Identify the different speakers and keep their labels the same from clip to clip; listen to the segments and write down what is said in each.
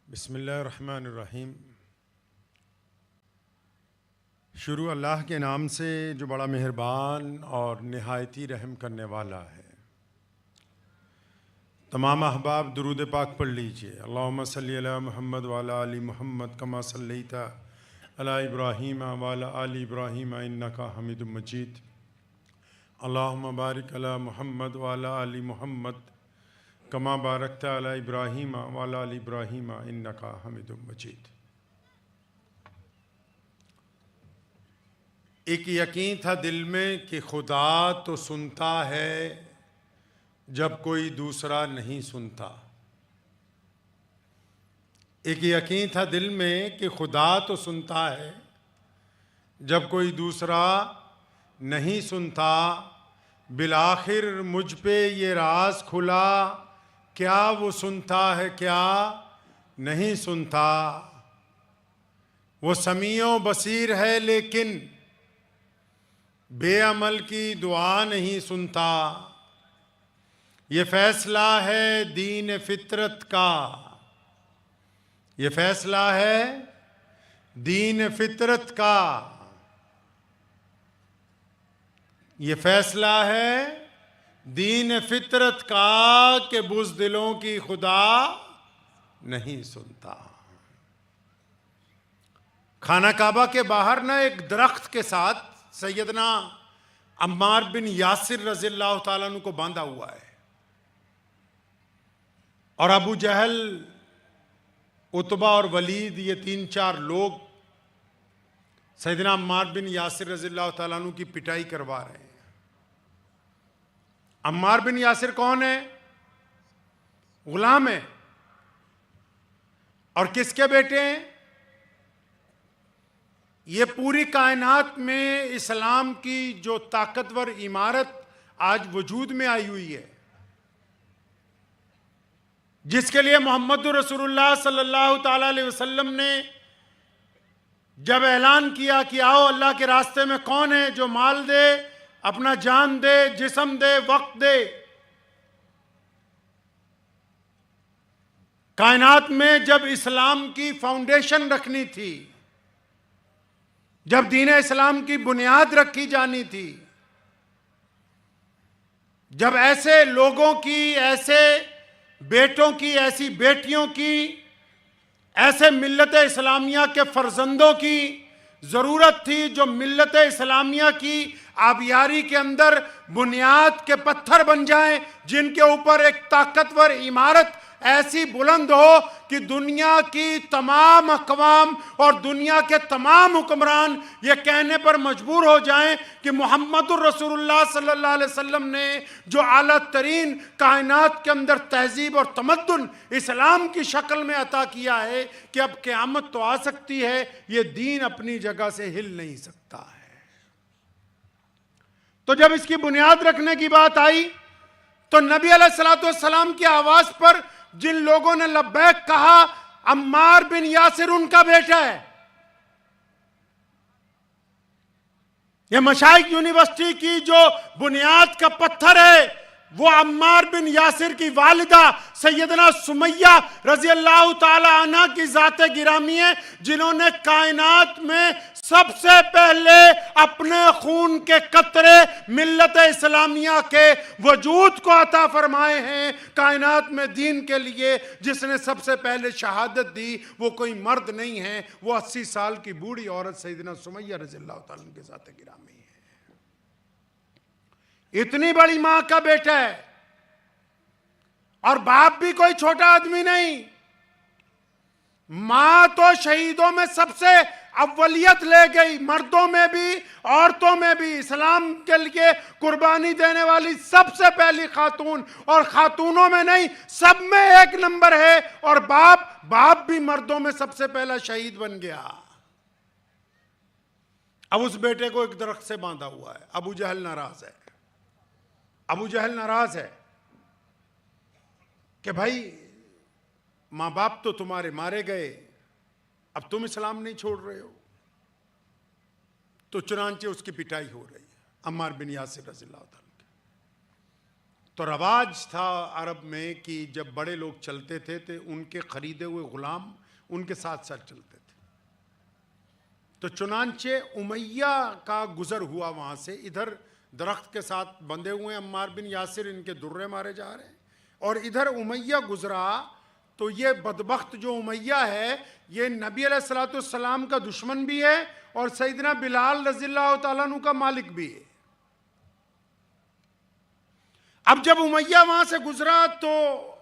Speaker 1: बिस्मिल्लाहिर्रहमानिर्रहीम। शुरू अल्लाह के नाम से जो बड़ा मेहरबान और नहायती रहम करने वाला है। तमाम अहबाब दुरूद पाक पढ़ लीजिए। अल्लाहुम्मा सल्ली अला मुहम्मद व अला आलि मुहम्मद कमा सल्लैता अला इब्राहीम व अला आलि इब्राहीम इन्नका हमीदुम मजीद। अल्लाहुम्मा बारिक अला मुहम्मद व अला आलि मुहम्मद कमा बारकता अला इब्राहीम व अला आलि इब्राहीम इन्नका हमीदुम मजीद। एक यकीन था दिल में कि खुदा तो सुनता है जब कोई दूसरा नहीं सुनता। एक यकीन था दिल में कि खुदा तो सुनता है जब कोई दूसरा नहीं सुनता। बिलाखिर मुझ पे ये राज खुला, क्या वो सुनता है क्या नहीं सुनता। वो समीओ बसीर है लेकिन बेअमल की दुआ नहीं सुनता। ये फैसला है दीन फितरत का, ये फैसला है दीन फितरत का, ये फैसला है दीन फितरत का कि बुज़दिलों की खुदा नहीं सुनता। खाना काबा के बाहर ना एक दरख्त के साथ सैयदना अम्मार बिन यासिर रज़ियल्लाहु ताला अन्हु को बांधा हुआ है और अबू जहल, उतबा और वलीद ये 3-4 लोग सैयदना अम्मार बिन यासिर रज़ियल्लाहु ताला अन्हु की पिटाई करवा रहे हैं। अम्मार बिन यासिर कौन है? गुलाम है। और किसके बेटे हैं? ये पूरी कायनात में इस्लाम की जो ताकतवर इमारत आज वजूद में आई हुई है, जिसके लिए मोहम्मद रसूलुल्लाह सल्लल्लाहु ताला अलैहि वसल्लम ने जब ऐलान किया कि आओ अल्लाह के रास्ते में कौन है जो माल दे, अपना जान दे, जिस्म दे, वक्त दे। कायनात में जब इस्लाम की फाउंडेशन रखनी थी, जब दीन इस्लाम की बुनियाद रखी जानी थी, जब ऐसे लोगों की, ऐसे बेटों की, ऐसी बेटियों की, ऐसे मिल्लत इस्लामिया के फर्जंदों की ज़रूरत थी जो मिल्लत इस्लामिया की आबियारी के अंदर बुनियाद के पत्थर बन जाएं, जिनके ऊपर एक ताकतवर इमारत ऐसी बुलंद हो कि दुनिया की तमाम अक़वाम और दुनिया के तमाम हुक्मरान ये कहने पर मजबूर हो जाएं कि मोहम्मदुर रसूलुल्लाह सल्लल्लाहु अलैहि वसल्लम ने जो आला तरीन कायनात के अंदर तहजीब और तमद्दुन इस्लाम की शक्ल में अता किया है कि अब क़यामत तो आ सकती है, ये दीन अपनी जगह से हिल नहीं सकता है। तो जब इसकी बुनियाद रखने की बात आई तो नबी अलैहिस्सलातु वस्सलाम की आवाज पर जिन लोगों ने लब्बैक कहा, अम्मार बिन यासिर उनका बेटा है। यह मशाइख यूनिवर्सिटी की जो बुनियाद का पत्थर है वो अम्मार बिन यासिर की वालिदा सैयदना सुमैया रज़ियल्लाहु ताला अन्हा की ज़ाते गिरामी है, जिन्होंने कायनात में सबसे पहले अपने खून के कतरे मिल्लत इस्लामिया के वजूद को अता फरमाए हैं। कायनात में दीन के लिए जिसने सबसे पहले शहादत दी वो कोई मर्द नहीं है, वो 80 साल की बूढ़ी औरत सैयदना सुमैया रज़ियल्लाहु ताला अन्हा की ज़ाते गिरामी है। इतनी बड़ी मां का बेटा है और बाप भी कोई छोटा आदमी नहीं। मां तो शहीदों में सबसे अव्वलियत ले गई, मर्दों में भी औरतों में भी इस्लाम के लिए कुर्बानी देने वाली सबसे पहली खातून, और खातूनों में नहीं सब में 1 नंबर है। और बाप भी मर्दों में सबसे पहला शहीद बन गया। अब उस बेटे को एक दरख्त से बांधा हुआ है। अबू जहल नाराज है। अबू जहल नाराज है कि भाई मां बाप तो तुम्हारे मारे गए, अब तुम इस्लाम नहीं छोड़ रहे हो। तो चुनांचे उसकी पिटाई हो रही है अम्मार बिन यासिर रज़ियल्लाहु ताला। तो रवाज था अरब में कि जब बड़े लोग चलते थे तो उनके खरीदे हुए गुलाम उनके साथ साथ चलते थे। तो चुनांचे उमैया का गुजर हुआ वहां से, इधर दरख्त के साथ बंधे हुए अम्मार बिन यासिर, इनके दुर्रे मारे जा रहे हैं, और इधर उमैया गुजरा। तो ये बदबख्त जो उमैया है ये नबी अलैहिस्सलाम का दुश्मन भी है और सैयदना बिलाल रज़ियल्लाहु ताला अन्हु का मालिक भी है। अब जब उमैया वहां से गुजरा तो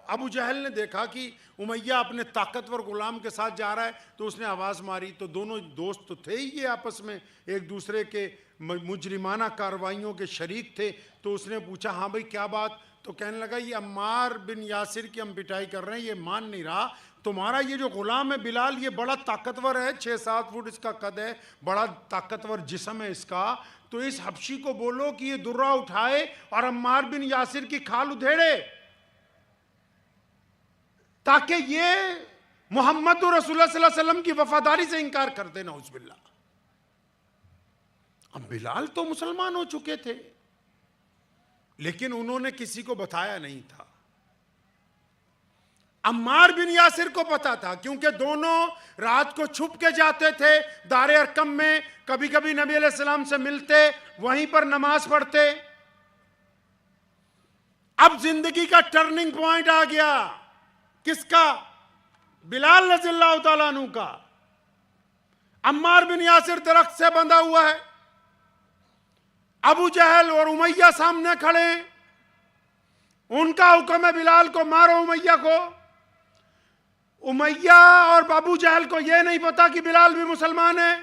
Speaker 1: अबू जहल ने देखा कि उमैया अपने ताकतवर गुलाम के साथ जा रहा है, तो उसने आवाज मारी। तो दोनों दोस्त तो थे ही, ये आपस में एक दूसरे के मुजरिमाना कार्रवाइयों के शरीक थे। तो उसने पूछा, हाँ भाई क्या बात? तो कहने लगा, ये अम्मार बिन यासिर की हम पिटाई कर रहे हैं, ये मान नहीं रहा। तुम्हारा ये जो गुलाम है बिलाल, ये बड़ा ताकतवर है, 6-7 फुट इसका कद है, बड़ा ताकतवर जिस्म है इसका। तो इस हबशी को बोलो कि ये दुर्रा उठाए और अम्मार बिन यासिर की खाल उधेड़े, ताकि ये मोहम्मद रसूलुल्लाह सल्लल्लाहु अलैहि वसल्लम की वफादारी से इंकार कर देना। उज़बिल्लाह। अब बिलाल तो मुसलमान हो चुके थे, लेकिन उन्होंने किसी को बताया नहीं था। अम्मार बिन यासिर को पता था, क्योंकि दोनों रात को छुप के जाते थे दारे अरकम में, कभी कभी नबी अलैहिस्सलाम से मिलते, वहीं पर नमाज पढ़ते। अब जिंदगी का टर्निंग पॉइंट आ गया। किसका? बिलाल रज़ियल्लाहु ताला अन्हु का। अम्मार बिन यासिर दरख्त से बंधा हुआ है, अबू जहल और उमैया सामने खड़े, उनका हुक्म है बिलाल को मारो उमैया को। उमैया और अबू जहल को यह नहीं पता कि बिलाल भी मुसलमान है।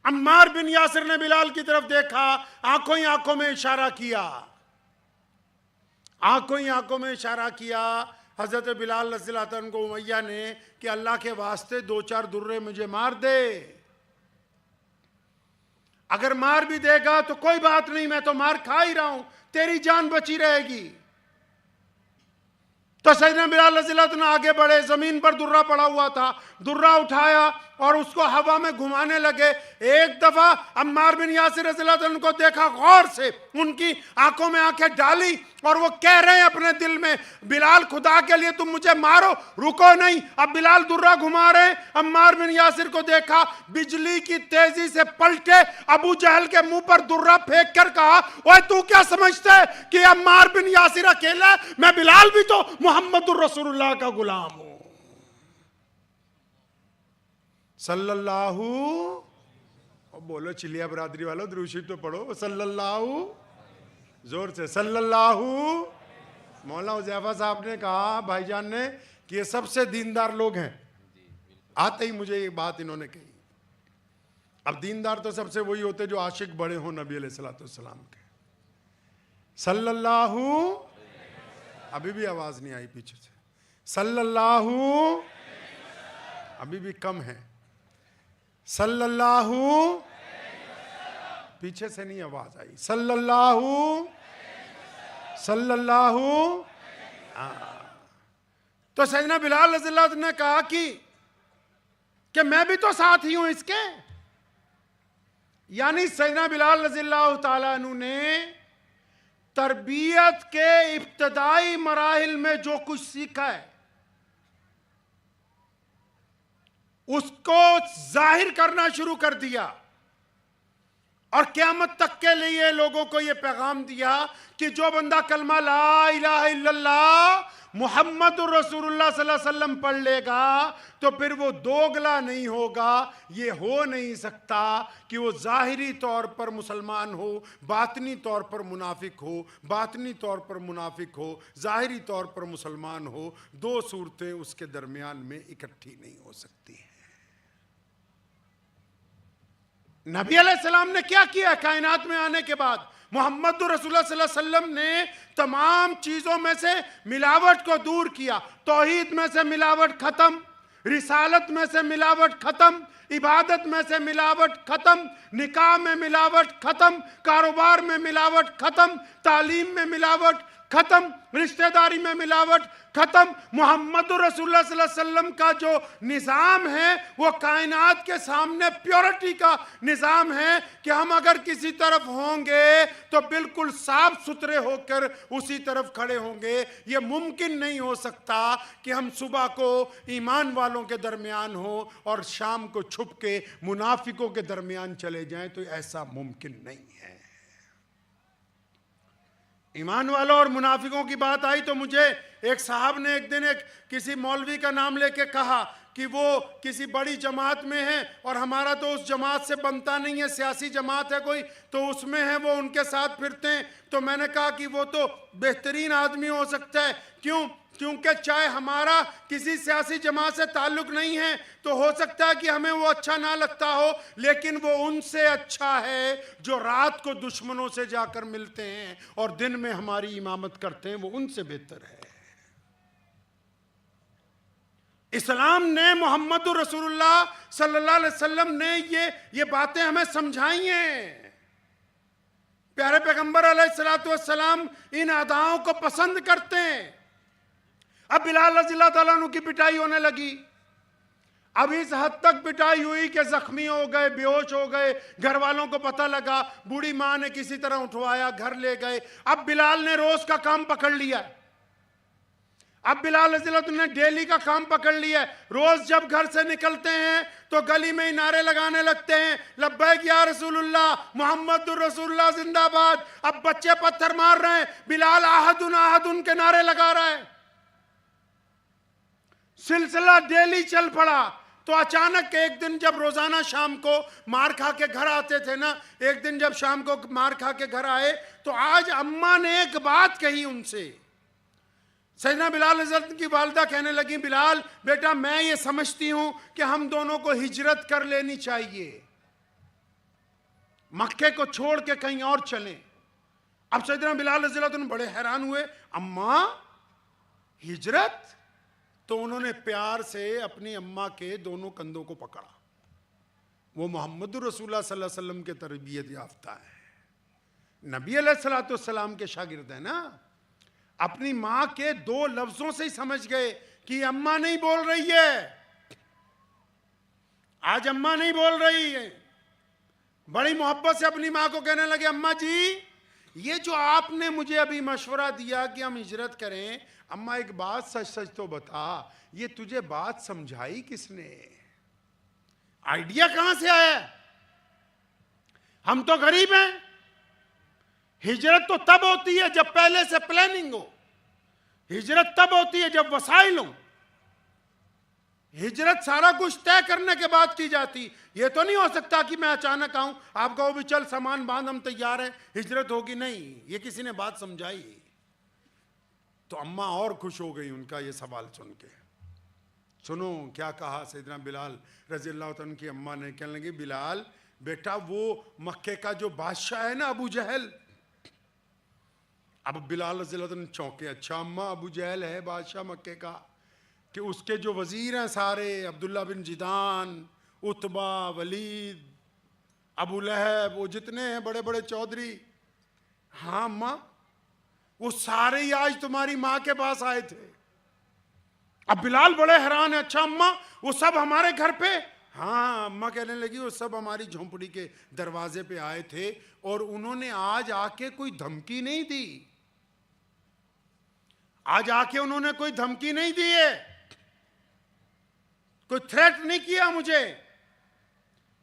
Speaker 1: अम्मार बिन यासिर ने बिलाल की तरफ देखा, आंखों ही आंखों में इशारा किया, आंखों ही आंखों में इशारा किया हजरत बिलाल रज़ियल्लाहु अन्हु को उमैया ने कि अल्लाह के वास्ते 2-4 दुर्रे मुझे मार दे। अगर मार भी देगा तो कोई बात नहीं, मैं तो मार खा ही रहा हूं, तेरी जान बची रहेगी। तो सैयदना बिलाल रज़ियल्लाहु अन्हु आगे बढ़े, जमीन पर दुर्रा पड़ा हुआ था, दुर्रा उठाया और उसको हवा में घुमाने लगे। एक दफा अम्मार बिन यासिर रज़ियल्लाहु अन्हु को देखा, गौर से उनकी आंखों में आंखें डाली और वो कह रहे हैं अपने दिल में, बिलाल खुदा के लिए तुम मुझे मारो, रुको नहीं। अब बिलाल दुर्रा घुमा रहे, अम्मार बिन यासिर को देखा, बिजली की तेजी से पलटे, अबू जहल के मुंह पर दुर्रा फेंक कर कहा, ओए तू क्या समझता है कि अम्मार बिन यासिर अकेला है? मैं बिलाल भी तो मोहम्मदुर रसूलुल्लाह का गुलाम हूं सल्लल्लाहु। बोलो चिलिया बरादरी वालों, दुरूद शरीफ तो पढ़ो, सल्लल्लाहु, जोर से सल्लल्लाहु। मौलाना हुज़ैफा साहब ने कहा, भाईजान ने, कि ये सबसे दीनदार लोग हैं। आते ही मुझे ये बात इन्होंने कही। अब दीनदार तो सबसे वही होते जो आशिक बड़े हों नबी अलैहिस्सलाम के। सल्लल्लाहु, अभी भी आवाज नहीं आई पीछे से, सल्लल्लाहु, अभी भी कम है, सल्लल्लाहु, पीछे से नहीं आवाज आई, सल्लल्लाहु सल्लल्लाहु। तो सैयदना बिलाल रज़ियल्लाहु अन्हु ने कहा कि मैं भी तो साथ ही हूं इसके। यानी सैयदना बिलाल रज़ियल्लाहु ताला अन्हु ने तरबियत के इब्तदाई मराहिल में जो कुछ सीखा है उसको जाहिर करना शुरू कर दिया और क़यामत तक के लिए लोगों को यह पैगाम दिया कि जो बंदा कलमा ला इलाहा इल्लल्लाह मुहम्मदुर रसूलुल्लाह सल्लल्लाहु अलैहि वसल्लम पढ़ लेगा तो फिर वो दोगला नहीं होगा। ये हो नहीं सकता कि वो ज़ाहिरी तौर पर मुसलमान हो, बातनी तौर पर मुनाफिक हो, बातनी तौर पर मुनाफिक हो, ज़ाहिरी तौर पर मुसलमान हो। दो सूरतें उसके दरमियान में इकट्ठी नहीं हो सकती हैं। नबी अलैहिस्सलाम ने क्या किया कायनात में आने के बाद? मोहम्मद रसूलुल्लाह सल्लल्लाहु अलैहि वसल्लम ने तमाम चीजों में से मिलावट को दूर किया। तौहीद में से मिलावट खत्म, रिसालत में से मिलावट खत्म, इबादत में से मिलावट खत्म, निकाह में मिलावट खत्म, कारोबार में मिलावट खत्म, तालीम में मिलावट खत्म, रिश्तेदारी में मिलावट खत्म। मोहम्मद रसूलुल्लाह सल्लल्लाहु अलैहि वसल्लम का जो निज़ाम है वो कायनात के सामने प्योरिटी का निज़ाम है कि हम अगर किसी तरफ होंगे तो बिल्कुल साफ सुथरे होकर उसी तरफ खड़े होंगे। ये मुमकिन नहीं हो सकता कि हम सुबह को ईमान वालों के दरमियान हो और शाम को छुप के मुनाफिकों के दरमियान चले जाएं, तो ऐसा मुमकिन नहीं है। ईमान वालों और मुनाफिकों की बात आई तो मुझे एक साहब ने एक दिन किसी मौलवी का नाम लेके कहा कि वो किसी बड़ी जमात में है और हमारा तो उस जमात से बनता नहीं है, सियासी जमात है कोई, तो उसमें है, वो उनके साथ फिरते हैं। तो मैंने कहा कि वो तो बेहतरीन आदमी हो सकता है। क्यों? क्योंकि चाहे हमारा किसी सियासी जमात से ताल्लुक नहीं है तो हो सकता है कि हमें वो अच्छा ना लगता हो, लेकिन वो उनसे अच्छा है जो रात को दुश्मनों से जाकर मिलते हैं और दिन में हमारी इमामत करते हैं, वो उनसे बेहतर है। इस्लाम ने, मोहम्मद रसूलुल्लाह सल्लल्लाहु अलैहि वसल्लम ने ये बातें हमें समझाई हैं। प्यारे पैगंबर अलैहिस्सलातु वस्सलाम इन अदाओं को पसंद करते हैं। अब बिलाल रज़ियल्लाहु ताला अन्हु की पिटाई होने लगी। अब इस हद तक पिटाई हुई कि जख्मी हो गए, बेहोश हो गए। घर वालों को पता लगा, बूढ़ी माँ ने किसी तरह उठवाया, घर ले गए। अब बिलाल ने रोज का काम पकड़ लिया। अब बिलाल रज़ियल्लाहु ने डेली का काम पकड़ लिया। रोज जब घर से निकलते हैं तो गली में ही नारे लगाने लगते हैं, लब्बैक या रसूलुल्लाह, मोहम्मद रसूलुल्लाह जिंदाबाद। अब बच्चे पत्थर मार रहे हैं, बिलाल आहदुन आहदुन के नारे लगा रहा है। सिलसिला डेली चल पड़ा। तो अचानक एक दिन जब रोजाना शाम को मार खा के घर आते थे ना, एक दिन जब शाम को मार खा के घर आए तो आज अम्मा ने एक बात कही उनसे। सैयदना बिलाल रज़ियल्लाहु की वालिदा कहने लगी, बिलाल बेटा मैं ये समझती हूं कि हम दोनों को हिजरत कर लेनी चाहिए, मक्के को छोड़ के कहीं और चलें। अब सैयदना बिलाल रज़ियल्लाहु बड़े हैरान हुए, अम्मा हिजरत? तो उन्होंने प्यार से अपनी अम्मा के दोनों कंधों को पकड़ा। वो मोहम्मद रसूलुल्लाह सल्लल्लाहु अलैहि वसल्लम के तरबियत याफ्ता है, नबी अलैहिस्सलातु वस्सलाम के शागिर्द है ना। अपनी माँ के दो लफ्जों से ही समझ गए कि अम्मा नहीं बोल रही है, आज अम्मा नहीं बोल रही है। बड़ी मोहब्बत से अपनी माँ को कहने लगे, अम्मा जी ये जो आपने मुझे अभी मशवरा दिया कि हम हिजरत करें, अम्मा एक बात सच सच तो बता, ये तुझे बात समझाई किसने? आइडिया कहां से आया? हम तो गरीब हैं। हिजरत तो तब होती है जब पहले से प्लानिंग हो। हिजरत तब होती है जब वसाइल हो। हिजरत सारा कुछ तय करने के बाद की जाती। ये तो नहीं हो सकता कि मैं अचानक आऊं, आप कहो भी चल सामान बांध हम तैयार हैं, हिजरत होगी। नहीं, ये किसी ने बात समझाई। तो अम्मा और खुश हो गई उनका ये सवाल सुन के। सुनो क्या कहा सैयदना बिलाल रज़ियल्लाहु अन्हु की अम्मा ने। कहने लगी, बिलाल बेटा वो मक्के का जो बादशाह है ना अबू जहल। अब बिलाल रज़ियल्लाहु अन्हु चौंके, अच्छा अम्मा अबू जहल है बादशाह मक्के का? कि उसके जो वजीर हैं सारे, अब्दुल्ला बिन जिदान, उतबा, वलीद, अबू लहब, वो जितने हैं बड़े बड़े चौधरी, हाँ अम्मा वो सारे ही आज तुम्हारी माँ के पास आए थे। अब बिलाल बड़े हैरान है, अच्छा अम्मा वो सब हमारे घर पे? हाँ अम्मा कहने लगी, वो सब हमारी झोंपड़ी के दरवाजे पे आए थे और उन्होंने आज आके कोई धमकी नहीं दी। आज आके उन्होंने कोई धमकी नहीं दी है, कोई थ्रेट नहीं किया मुझे।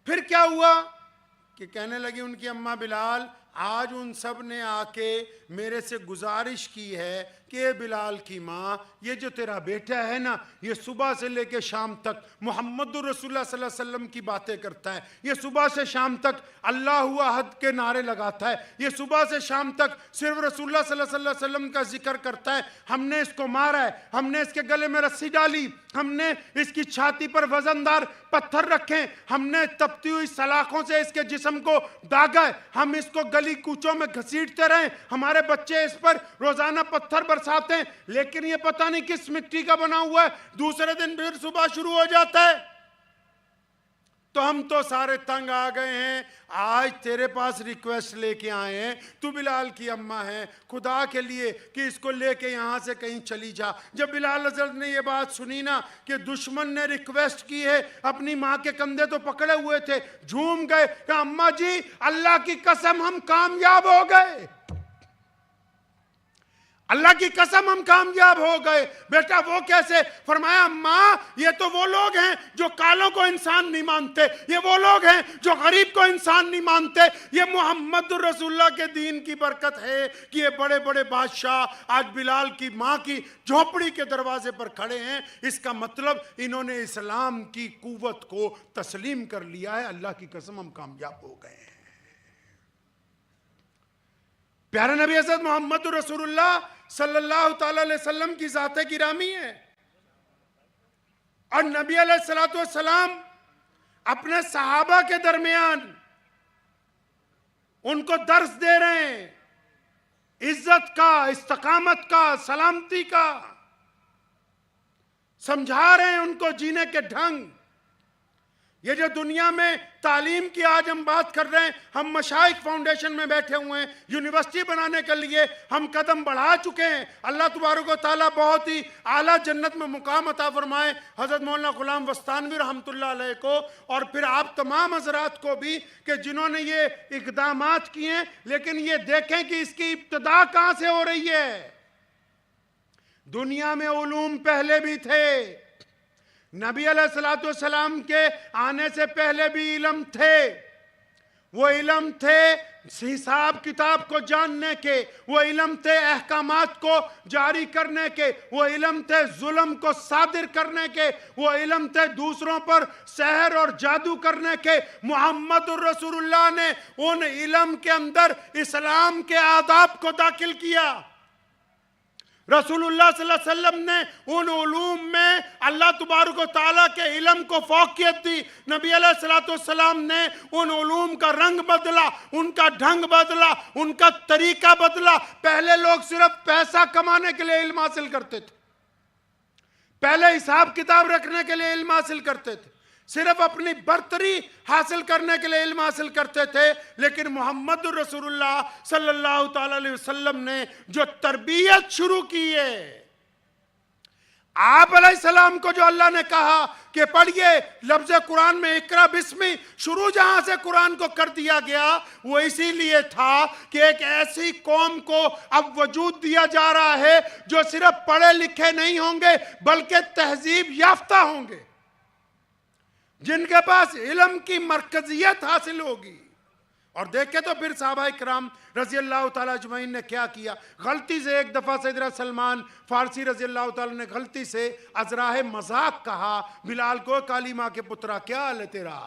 Speaker 1: फिर क्या हुआ कि कहने लगी उनकी अम्मा, बिलाल आज उन सब ने आके मेरे से गुजारिश की है कि बिलाल की माँ, ये जो तेरा बेटा है ना, ये सुबह से लेके शाम तक मोहम्मद रसूलुल्लाह सल्लल्लाहु अलैहि वसल्लम की बातें करता है, ये सुबह से शाम तक अल्लाहु अहद के नारे लगाता है, ये सुबह से शाम तक सिर्फ रसूलुल्लाह सल्लल्लाहु अलैहि वसल्लम का जिक्र करता है। हमने इसको मारा है, हमने इसके गले में रस्सी डाली, हमने इसकी छाती पर वजनदार पत्थर रखे, हमने तपती हुई सलाखों से इसके जिस्म को दागा है, हम इसको गली कूचों में घसीटते रहे, हमारे बच्चे इस पर रोजाना पत्थर बरसाते हैं, लेकिन ये पता नहीं किस मिट्टी का बना हुआ है। दूसरे दिन फिर सुबह शुरू हो जाता है, तो हम तो सारे तंग आ गए हैं। आज तेरे पास रिक्वेस्ट लेके आए हैं, तू बिलाल की अम्मा है, खुदा के लिए कि इसको लेके यहाँ से कहीं चली जा। जब बिलाल हज़रत ने ये बात सुनी ना कि दुश्मन ने रिक्वेस्ट की है, अपनी माँ के कंधे तो पकड़े हुए थे, झूम गए कि अम्मा जी अल्लाह की कसम हम कामयाब हो गए, अल्लाह की कसम हम कामयाब हो गए। बेटा वो कैसे? फरमाया अम्मा ये तो वो लोग हैं जो कालों को इंसान नहीं मानते, ये वो लोग हैं जो गरीब को इंसान नहीं मानते, ये मोहम्मद रसूलुल्लाह के दीन की बरकत है कि ये बड़े बड़े बादशाह आज बिलाल की माँ की झोपड़ी के दरवाजे पर खड़े हैं। इसका मतलब इन्होंने इस्लाम की कुव्वत को तस्लीम कर लिया है। अल्लाह की कसम हम कामयाब हो गए हैं। प्यारे नबी हज़रत मोहम्मद रसूलुल्लाह सल्लल्लाहु ताला अलैहि वसल्लम की ज़ात गिरामी है और नबी अलैहिस्सलातु वस्सलाम अपने सहाबा के दरमियान उनको दर्स दे रहे हैं इज्जत का, इस्तकामत का, सलामती का, समझा रहे हैं उनको जीने के ढंग। ये जो दुनिया में तालीम की आज हम बात कर रहे हैं, हम मशाइख फाउंडेशन में बैठे हुए हैं, यूनिवर्सिटी बनाने के लिए हम कदम बढ़ा चुके हैं। अल्लाह तबारक व तआला बहुत ही आला जन्नत में मुकाम अता फरमाए हज़रत मौलाना गुलाम वस्तानवी रहमतुल्लाह अलैह को, और फिर आप तमाम हजरात को भी कि जिन्होंने ये इक़दामात किए हैं। लेकिन ये देखें कि इसकी इब्तिदा कहाँ से हो रही है। दुनिया में उलूम पहले भी थे, नबी अलैहिस्सलातु वस्सलाम के आने से पहले भी इल्म थे। वो इल्म थे हिसाब किताब को जानने के, वो इल्म थे अहकामात को जारी करने के, वो इल्म थे जुल्म को सादिर करने के, वो इल्म थे दूसरों पर सहर और जादू करने के। मोहम्मद रसूलुल्लाह ने उन इल्म के अंदर इस्लाम के आदाब को दाखिल किया। रसूलुल्लाह सल्लल्लाहु अलैहि वसल्लम ने उन उलूम में अल्लाह तबारक व तआला के इल्म को फौकियत दी। नबी अलैहिस्सलातु वस्सलाम ने उन उलूम का रंग बदला, उनका ढंग बदला, उनका तरीका बदला। पहले लोग सिर्फ पैसा कमाने के लिए इल्म हासिल करते थे, पहले हिसाब किताब रखने के लिए इल्म हासिल करते थे, सिर्फ अपनी बर्तरी हासिल करने के लिए इल्म हासिल करते थे। लेकिन मोहम्मद रसूलुल्लाह सल्लल्लाहु ताला अलैहि वसल्लम ने जो तरबियत शुरू की है, आप अलैहिस्सलाम को जो अल्लाह ने कहा कि पढ़िए, लफ्ज़ कुरान में इकरा बिस्मी शुरू जहां से कुरान को कर दिया गया, वो इसीलिए था कि एक ऐसी कौम को अब वजूद दिया जा रहा है जो सिर्फ पढ़े लिखे नहीं होंगे बल्कि तहजीब याफ्ता होंगे, जिनके पास इल्म की मरकजियत हासिल होगी। और देखे तो फिर सहाबा इकराम रजी अल्लाह ताला अजमईन ने क्या किया। गलती से एक दफ़ा सैयदना सलमान फारसी रजी अल्लाह ताला ने गलती से अजराह मजाक कहा बिलाल को, काली माँ के पुत्रा क्या हाल है तेरा।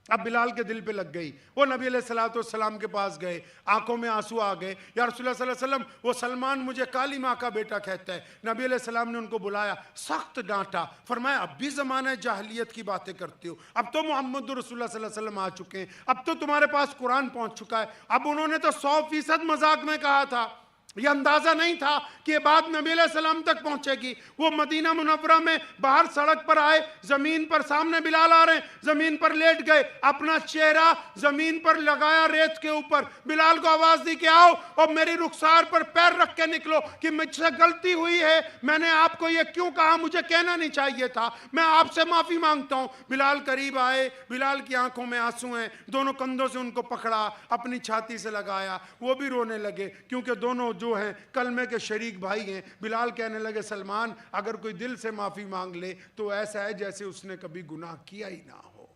Speaker 1: अब बिलाल के दिल पे लग गई। वो नबी अलैहिस्सलाम के पास गए, आंखों में आंसू आ गए। या रसूलुल्लाह सल्लल्लाहु अलैहि वसल्लम, वो सलमान मुझे काली माँ का बेटा कहता है। नबी अलैहिस्सलाम ने उनको बुलाया, सख्त डांटा, फरमाया अब भी ज़माना जाहिलियत की बातें करते हो, अब तो मोहम्मद रसूलुल्लाह सल्लल्लाहु अलैहि वसल्लम आ चुके हैं, अब तो तुम्हारे पास कुरान पहुँच चुका है। अब उन्होंने तो 100% मजाक में कहा था, ये अंदाजा नहीं था कि ये बात नबी अलैहिस्सलाम तक पहुंचेगी। वो मदीना मुनव्वरा में बाहर सड़क पर आए, जमीन पर सामने बिलाल आ रहे हैं, जमीन पर लेट गए, अपना चेहरा जमीन पर लगाया रेत के ऊपर। बिलाल को आवाज दी कि आओ और मेरी रुखसार पर पैर रख के निकलो कि मुझसे गलती हुई है, मैंने आपको ये क्यों कहा, मुझे कहना नहीं चाहिए था, मैं आपसे माफी मांगता हूं। बिलाल करीब आए, बिलाल की आंखों में आंसू हैं, दोनों कंधों से उनको पकड़ा, अपनी छाती से लगाया, वो भी रोने लगे क्योंकि दोनों जो हैं कलमे के शरीक भाई हैं। बिलाल कहने लगे सलमान अगर कोई दिल से माफी मांग ले तो ऐसा है जैसे उसने कभी गुनाह किया ही ना हो।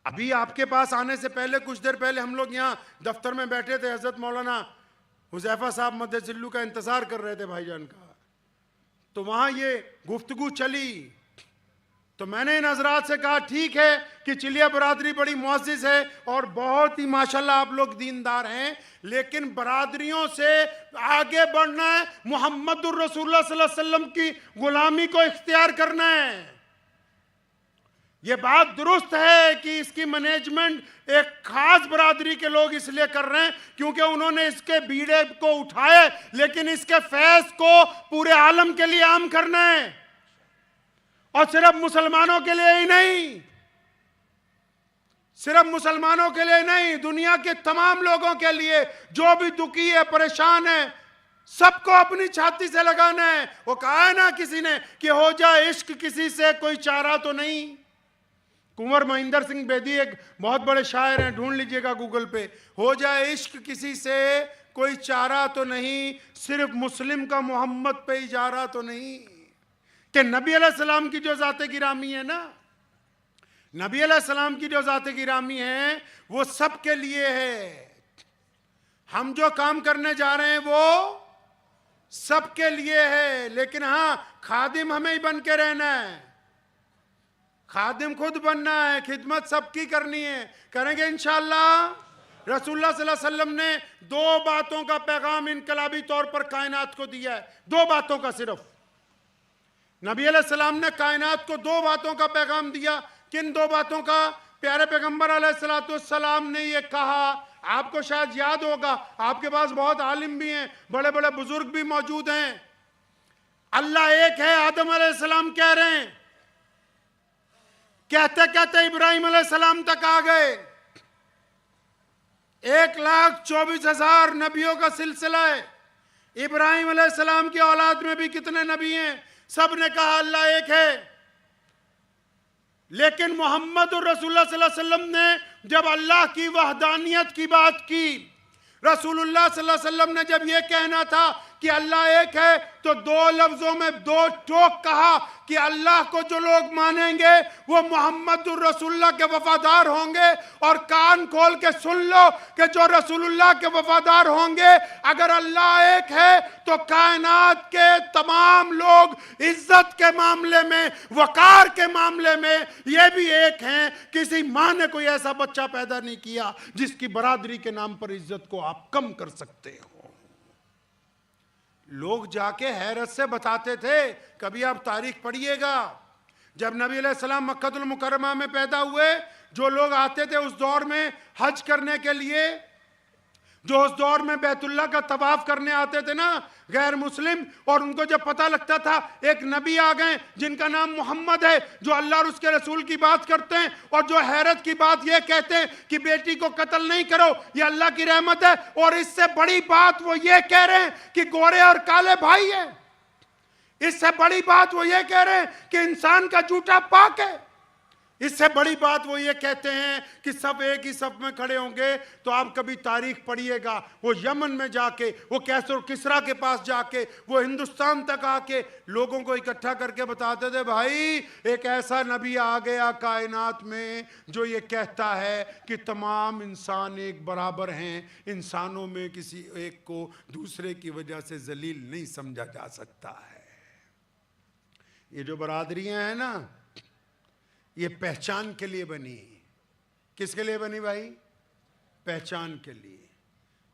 Speaker 1: अभी आपके पास आने से पहले कुछ देर पहले हम लोग यहाँ दफ्तर में बैठे थे, हजरत मौलाना हुज़ैफा साहब मद्दजिल्लु का इंतजार कर रहे थे भाईजान का, तो वहां ये गुफ्तगू चली। तो मैंने इन हजरात से कहा ठीक है कि चिलिया बरादरी बड़ी मुअज़्ज़िज़ है और बहुत ही माशाल्लाह आप लोग दीनदार हैं, लेकिन बरादरियों से आगे बढ़ना है, मोहम्मद रसूलुल्लाह सल्लल्लाहु अलैहि वसल्लम की गुलामी को इख्तियार करना है। ये बात दुरुस्त है कि इसकी मैनेजमेंट एक खास बरादरी के लोग इसलिए कर रहे हैं क्योंकि उन्होंने इसके बीड़े को उठाए, लेकिन इसके फैज़ को पूरे आलम के लिए आम करना है। और सिर्फ मुसलमानों के लिए ही नहीं, सिर्फ मुसलमानों के लिए नहीं, दुनिया के तमाम लोगों के लिए, जो भी दुखी है, परेशान है, सबको अपनी छाती से लगाना है। वो कहा है ना किसी ने कि हो जाए इश्क किसी से कोई चारा तो नहीं। कुंवर महेंद्र सिंह बेदी एक बहुत बड़े शायर हैं, ढूंढ लीजिएगा गूगल पे। हो जाए इश्क किसी से कोई चारा तो नहीं, सिर्फ मुस्लिम का मोहम्मद पे इजारा तो नहीं। कि नबी अलैहिस्सलाम की जो ज़ाते गिरामी है ना, नबी अलैहिस्सलाम की जो ज़ाते गिरामी है वो सबके लिए है। हम जो काम करने जा रहे हैं वो सबके लिए है, लेकिन हाँ, खादिम हमें ही बन के रहना है, खादिम खुद बनना है, खिदमत सबकी करनी है, करेंगे इंशाअल्लाह। रसूलुल्लाह सल्लल्लाहु अलैहि वसल्लम ने दो बातों का पैगाम इनकलाबी तौर पर कायनात को दिया है, दो बातों का सिर्फ। नबी अलैहिस्सलाम ने कायनात को दो बातों का पैगाम दिया। किन दो बातों का? प्यारे पैगंबर अलैहिस्सलाम ने ये कहा, आपको शायद याद होगा, आपके पास बहुत आलिम भी हैं, बड़े बड़े बुजुर्ग भी मौजूद हैं। अल्लाह एक है, आदम अलैहिस्सलाम कह रहे हैं, कहते कहते इब्राहिम अलैहिस्सलाम तक आ गए। 1,24,000 नबियों का सिलसिला है। इब्राहिम अलैहिस्सलाम की औलाद में भी कितने नबी हैं? सब ने कहा अल्लाह एक है। लेकिन मोहम्मद और रसूलुल्लाह सल्लल्लाहु अलैहि वसल्लम ने जब अल्लाह की वहदानियत की बात की, रसूलुल्लाह सल्लल्लाहु अलैहि वसल्लम ने जब यह कहना था कि अल्लाह एक है, तो दो लफ्जों में दो टोक कहा कि अल्लाह को जो लोग मानेंगे वो मोहम्मद रसूलुल्लाह के वफादार होंगे। और कान खोल के सुन लो कि जो रसूलुल्लाह के वफादार होंगे, अगर अल्लाह एक है तो कायनात के तमाम लोग इज्जत के मामले में, वकार के मामले में ये भी एक हैं। किसी माँ ने कोई ऐसा बच्चा पैदा नहीं किया जिसकी बरादरी के नाम पर इज्जत को आप कम कर सकते हो। लोग जाके हैरत से बताते थे, कभी आप तारीख पढ़िएगा, जब नबी अलैहिस्सलाम मक्कतुल मुकर्रमा में पैदा हुए, जो लोग आते थे उस दौर में हज करने के लिए, जो उस दौर में बैतुल्लाह का तवाफ करने आते थे ना गैर मुस्लिम, और उनको जब पता लगता था एक नबी आ गए जिनका नाम मोहम्मद है, जो अल्लाह और उसके रसूल की बात करते हैं, और जो हैरत की बात ये कहते हैं कि बेटी को कत्ल नहीं करो, ये अल्लाह की रहमत है, और इससे बड़ी बात वो ये कह रहे हैं कि गोरे और काले भाई है, इससे बड़ी बात वो ये कह रहे हैं कि इंसान का जूठा पाक है, इससे बड़ी बात वो ये कहते हैं कि सब एक ही सफ में खड़े होंगे। तो आप कभी तारीख पढ़िएगा, वो यमन में जाके, वो कैसर किसरा के पास जाके, वो हिंदुस्तान तक आके लोगों को इकट्ठा करके बताते थे, भाई एक ऐसा नबी आ गया कायनात में जो ये कहता है कि तमाम इंसान एक बराबर हैं, इंसानों में किसी एक को दूसरे की वजह से जलील नहीं समझा जा सकता है। ये जो बरादरियां हैं ना, ये पहचान के लिए बनी। किसके लिए बनी भाई? पहचान के लिए।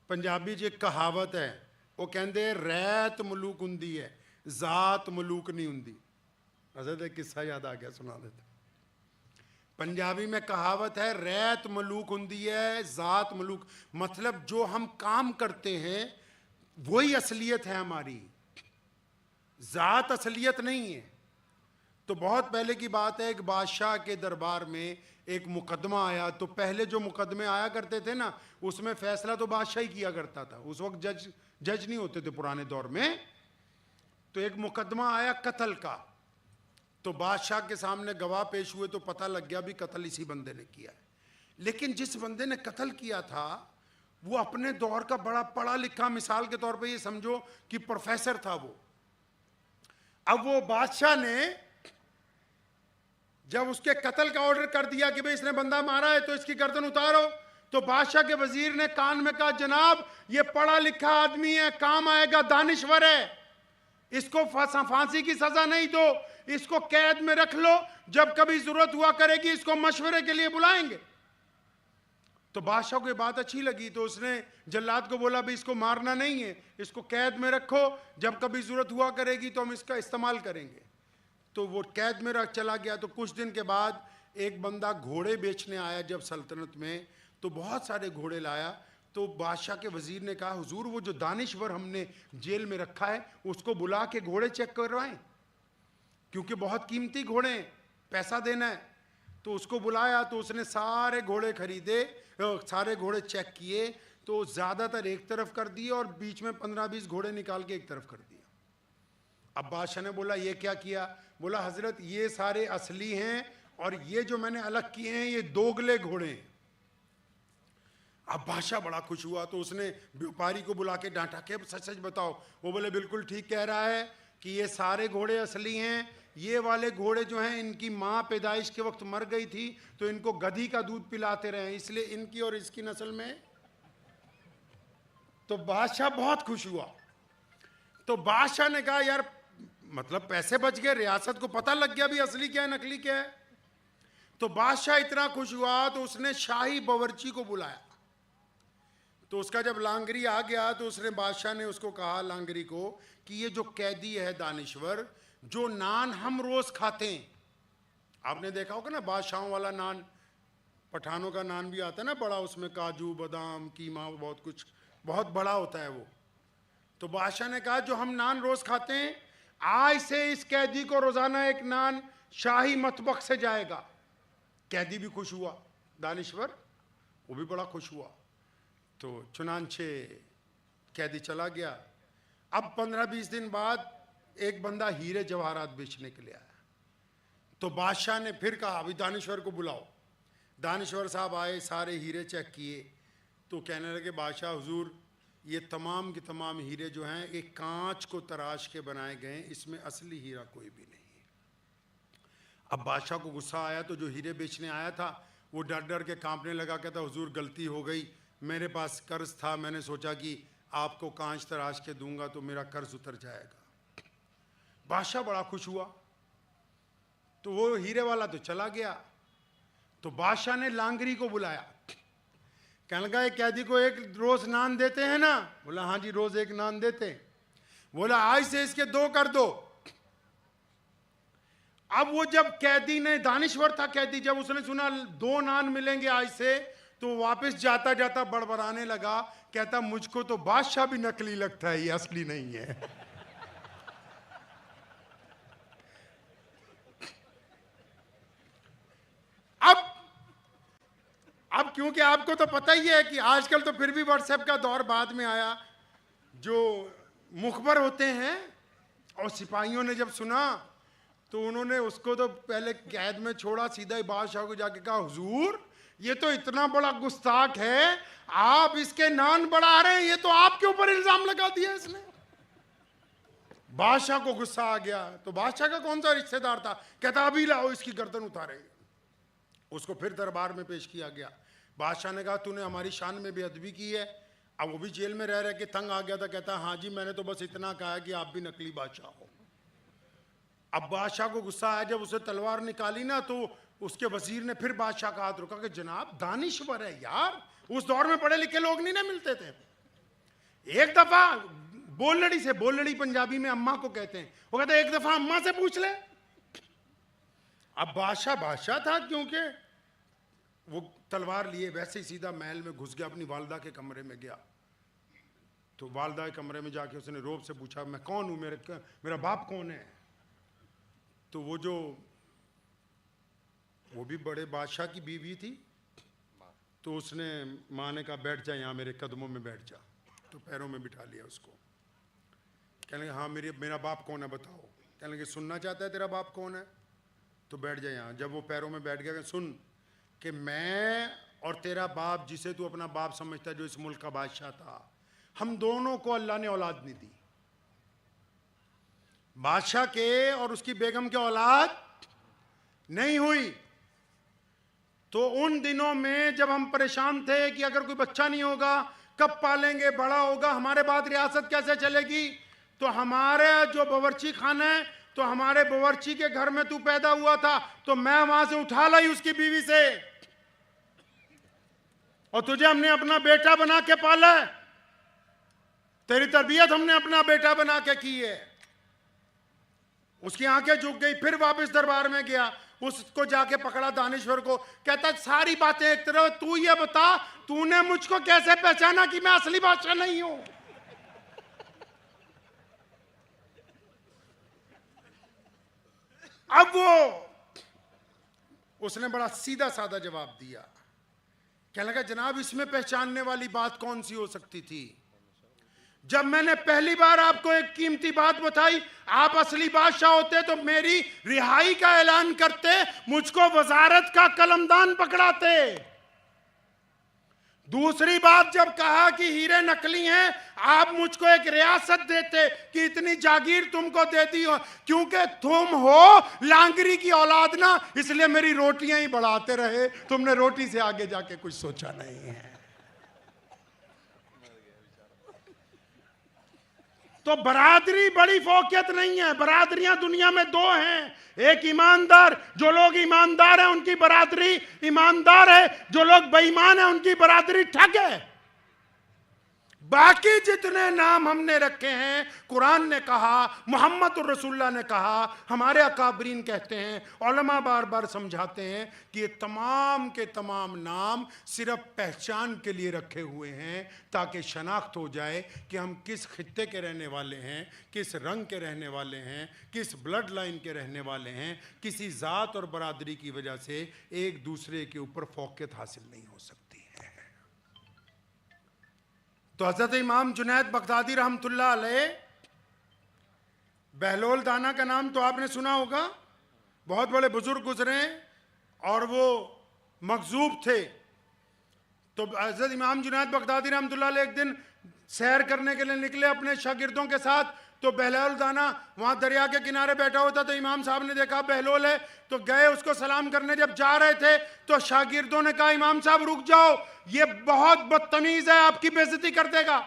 Speaker 1: पंजाबी जी कहावत है, वो कहते रैत मलूक हुंदी है, जात मलूक नहीं हुंदी। हज़रत एक किस्सा याद आ गया, सुना देते। पंजाबी में कहावत है, रैत मलूक हुंदी है, जात मलूक, मतलब जो हम काम करते हैं वही असलियत है हमारी, जात असलियत नहीं है। तो बहुत पहले की बात है, एक बादशाह के दरबार में एक मुकदमा आया। तो पहले जो मुकदमे आया करते थे ना, उसमें फैसला तो बादशाह ही किया करता था, उस वक्त जज नहीं होते थे पुराने दौर में। तो एक मुकदमा आया कत्ल का, तो बादशाह के सामने गवाह पेश हुए, तो पता लग गया भी कत्ल इसी बंदे ने किया है। लेकिन जिस बंदे ने कत्ल किया था वो अपने दौर का बड़ा पढ़ा लिखा, मिसाल के तौर पर ये समझो कि प्रोफेसर था वो। अब वो बादशाह ने जब उसके कत्ल का ऑर्डर कर दिया कि भाई इसने बंदा मारा है तो इसकी गर्दन उतारो, तो बादशाह के वजीर ने कान में कहा, जनाब ये पढ़ा लिखा आदमी है, काम आएगा, दानिश्वर है, इसको फांसी की सजा नहीं दो, इसको कैद में रख लो, जब कभी जरूरत हुआ करेगी इसको मशवरे के लिए बुलाएंगे। तो बादशाह को ये बात अच्छी लगी, तो उसने जल्लाद को बोला भाई इसको मारना नहीं है, इसको कैद में रखो, जब कभी जरूरत हुआ करेगी तो हम इसका इस्तेमाल करेंगे। तो वो कैद में चला गया। तो कुछ दिन के बाद एक बंदा घोड़े बेचने आया जब सल्तनत में, तो बहुत सारे घोड़े लाया। तो बादशाह के वजीर ने कहा, हुजूर वो जो दानिश्वर हमने जेल में रखा है उसको बुला के घोड़े चेक करवाएं। क्योंकि बहुत कीमती घोड़े, पैसा देना है। तो उसको बुलाया, तो उसने सारे घोड़े खरीदे, सारे घोड़े चेक किए, तो ज़्यादातर एक तरफ कर दिए और बीच में 15-20 घोड़े निकाल के एक तरफ कर दिया। अब बादशाह ने बोला ये क्या किया? बोला हजरत ये सारे असली हैं और ये जो मैंने अलग किए हैं ये दोगले घोड़े हैं। अब बादशाह बड़ा खुश हुआ, तो उसने व्यापारी को बुला के डांटा कि सच सच बताओ। वो बोले बिल्कुल ठीक कह रहा है कि ये सारे घोड़े असली हैं, ये वाले घोड़े जो हैं इनकी माँ पैदाइश के वक्त मर गई थी तो इनको गधी का दूध पिलाते रहे, इसलिए इनकी और इसकी नस्ल में। तो बादशाह बहुत खुश हुआ। तो बादशाह ने कहा यार मतलब पैसे बच गए, रियासत को पता लग गया भी असली क्या है नकली क्या है। तो बादशाह इतना खुश हुआ तो उसने शाही बावर्ची को बुलाया। तो उसका जब लांगरी आ गया तो उसने बादशाह ने उसको कहा लांगरी को कि ये जो कैदी है दानिश्वर, जो नान हम रोज खाते हैं, आपने देखा होगा ना बादशाहों वाला नान, पठानों का नान भी आता है ना बड़ा, उसमें काजू बादाम कीमा बहुत कुछ, बहुत बड़ा होता है वो। तो बादशाह ने कहा जो हम नान रोज खाते हैं, आज से इस कैदी को रोजाना एक नान शाही मतबख से जाएगा। कैदी भी खुश हुआ, दानिश्वर वो भी बड़ा खुश हुआ। तो चुनांचे कैदी चला गया। अब 15-20 दिन बाद एक बंदा हीरे जवाहरात बेचने के लिए आया। तो बादशाह ने फिर कहा अभी दानिश्वर को बुलाओ। दानिश्वर साहब आए, सारे हीरे चेक किए, तो कहने लगे बादशाह हुजूर ये तमाम के तमाम हीरे जो हैं एक कांच को तराश के बनाए गए हैं, इसमें असली हीरा कोई भी नहीं है। अब बादशाह को गुस्सा आया, तो जो हीरे बेचने आया था वो डर डर के कांपने लगा, कहता हुजूर गलती हो गई, मेरे पास कर्ज था, मैंने सोचा कि आपको कांच तराश के दूंगा तो मेरा कर्ज उतर जाएगा। बादशाह बड़ा खुश हुआ। तो वो हीरे वाला तो चला गया। तो बादशाह ने लांगरी को बुलाया, कहने लगा कैदी को एक रोज नान देते हैं ना? बोला हाँ जी रोज एक नान देते हैं। बोला आज से इसके 2 कर दो। अब वो जब कैदी ने, दानिश्वर था कैदी, जब उसने सुना 2 नान मिलेंगे आज से, तो वापस जाता जाता बड़बड़ाने लगा, कहता मुझको तो बादशाह भी नकली लगता है, ये असली नहीं है। अब क्योंकि आपको तो पता ही है कि आजकल तो फिर भी व्हाट्सएप का दौर बाद में आया, जो मुखबर होते हैं, और सिपाहियों ने जब सुना तो उन्होंने उसको तो पहले कैद में छोड़ा, सीधा ही बादशाह को जाके कहा हुजूर ये तो इतना बड़ा गुस्ताख है, आप इसके नान बढ़ा रहे हैं, ये तो आपके ऊपर इल्जाम लगा दिया इसने। बादशाह को गुस्सा आ गया। तो बादशाह का कौन सा रिश्तेदार था? कहता अभी लाओ इसकी गर्दन उतारेंगे। उसको फिर दरबार में पेश किया गया। बादशाह ने कहा तूने हमारी शान में बेअदबी की है। अब वो भी जेल में रह के तंग आ गया था, कहता हाँ जी मैंने तो बस इतना कहा कि आप भी नकली बादशाह हो। अब बादशाह को गुस्सा आया, जब उसे तलवार निकाली ना तो उसके वजीर ने फिर बादशाह का हाथ रोका कि जनाब दानिश्वर है यार, उस दौर में पढ़े लिखे लोग नहीं ना मिलते थे। एक दफा बोलड़ी से, बोलड़ी पंजाबी में अम्मा को कहते हैं, वो कहते एक दफा अम्मा से पूछ ले। अब बादशाह था, क्योंकि वो तलवार लिए वैसे ही सीधा महल में घुस गया, अपनी वालदा के कमरे में गया। तो वालदा के कमरे में जाके उसने रोब से पूछा मैं कौन हूं, मेरा बाप कौन है? तो वो भी बड़े बादशाह की बीवी थी, तो उसने माँ ने कहा बैठ जा यहाँ मेरे कदमों में बैठ जा। तो पैरों में बिठा लिया उसको। कहने लगे हाँ मेरा बाप कौन है बताओ। कहने लगे सुनना चाहता है तेरा बाप कौन है? तो बैठ जा यहाँ। जब वो पैरों में बैठ गया, सुन कि मैं और तेरा बाप, जिसे तू अपना बाप समझता है, जो इस मुल्क का बादशाह था, हम दोनों को अल्लाह ने औलाद नहीं दी। बादशाह के और उसकी बेगम के औलाद नहीं हुई। तो उन दिनों में जब हम परेशान थे कि अगर कोई बच्चा नहीं होगा कब पालेंगे, बड़ा होगा, हमारे बाद रियासत कैसे चलेगी, तो हमारे जो बावर्ची खाना है, तो हमारे बावर्ची के घर में तू पैदा हुआ था, तो मैं वहां से उठा लाई उसकी बीवी से, और तुझे हमने अपना बेटा बना के पाला है। तेरी तरबियत हमने अपना बेटा बना के की है। उसकी आंखें झुक गई। फिर वापस दरबार में गया, उसको जाके पकड़ा दानिश्वर को। कहता सारी बातें एक तरफ, तू ये बता तूने मुझको कैसे पहचाना कि मैं असली बादशाह नहीं हूं? अब वो उसने बड़ा सीधा साधा जवाब दिया, क्या लगा जनाब इसमें पहचानने वाली बात कौन सी हो सकती थी? जब मैंने पहली बार आपको एक कीमती बात बताई, आप असली बादशाह होते तो मेरी रिहाई का ऐलान करते, मुझको वजारत का कलमदान पकड़ाते। दूसरी बात जब कहा कि हीरे नकली हैं, आप मुझको एक रियासत देते कि इतनी जागीर तुमको दे दी हो, क्योंकि तुम हो लांगरी की औलाद ना, इसलिए मेरी रोटियां ही बढ़ाते रहे, तुमने रोटी से आगे जाके कुछ सोचा नहीं है। तो बरादरी बड़ी फोकियत नहीं है, बरादरियां दुनिया में दो हैं, एक ईमानदार, जो लोग ईमानदार हैं उनकी बरादरी ईमानदार है, जो लोग बेईमान हैं उनकी बरादरी ठग है। बाकी जितने नाम हमने रखे हैं, कुरान ने कहा, मोहम्मद रसूलुल्लाह ने कहा, हमारे अकाबरीन कहते हैं, उलमा बार बार समझाते हैं कि ये तमाम के तमाम नाम सिर्फ पहचान के लिए रखे हुए हैं, ताकि शनाख्त हो जाए कि हम किस खित्ते के रहने वाले हैं, किस रंग के रहने वाले हैं, किस ब्लड लाइन के रहने वाले हैं। किसी ज़ात और बरादरी की वजह से एक दूसरे के ऊपर फौकियत हासिल नहीं हो सकती। तो हज़रत इमाम जुनैद बगदादी रहमतुल्लाह अलैह, बहलोल दाना का नाम तो आपने सुना होगा, बहुत बड़े बुजुर्ग गुजरे और वो मखजूब थे। तो हज़रत इमाम जुनैद बगदादी रहमतुल्लाह अलैह एक दिन सैर करने के लिए निकले अपने शागिर्दों के साथ, तो बहलोल दाना वहाँ दरिया के किनारे बैठा होता, तो इमाम साहब ने देखा बहलोल है, तो गए उसको सलाम करने। जब जा रहे थे तो शागिर्दों ने कहा इमाम साहब रुक जाओ, ये बहुत बदतमीज है, आपकी बेइज्जती कर देगा।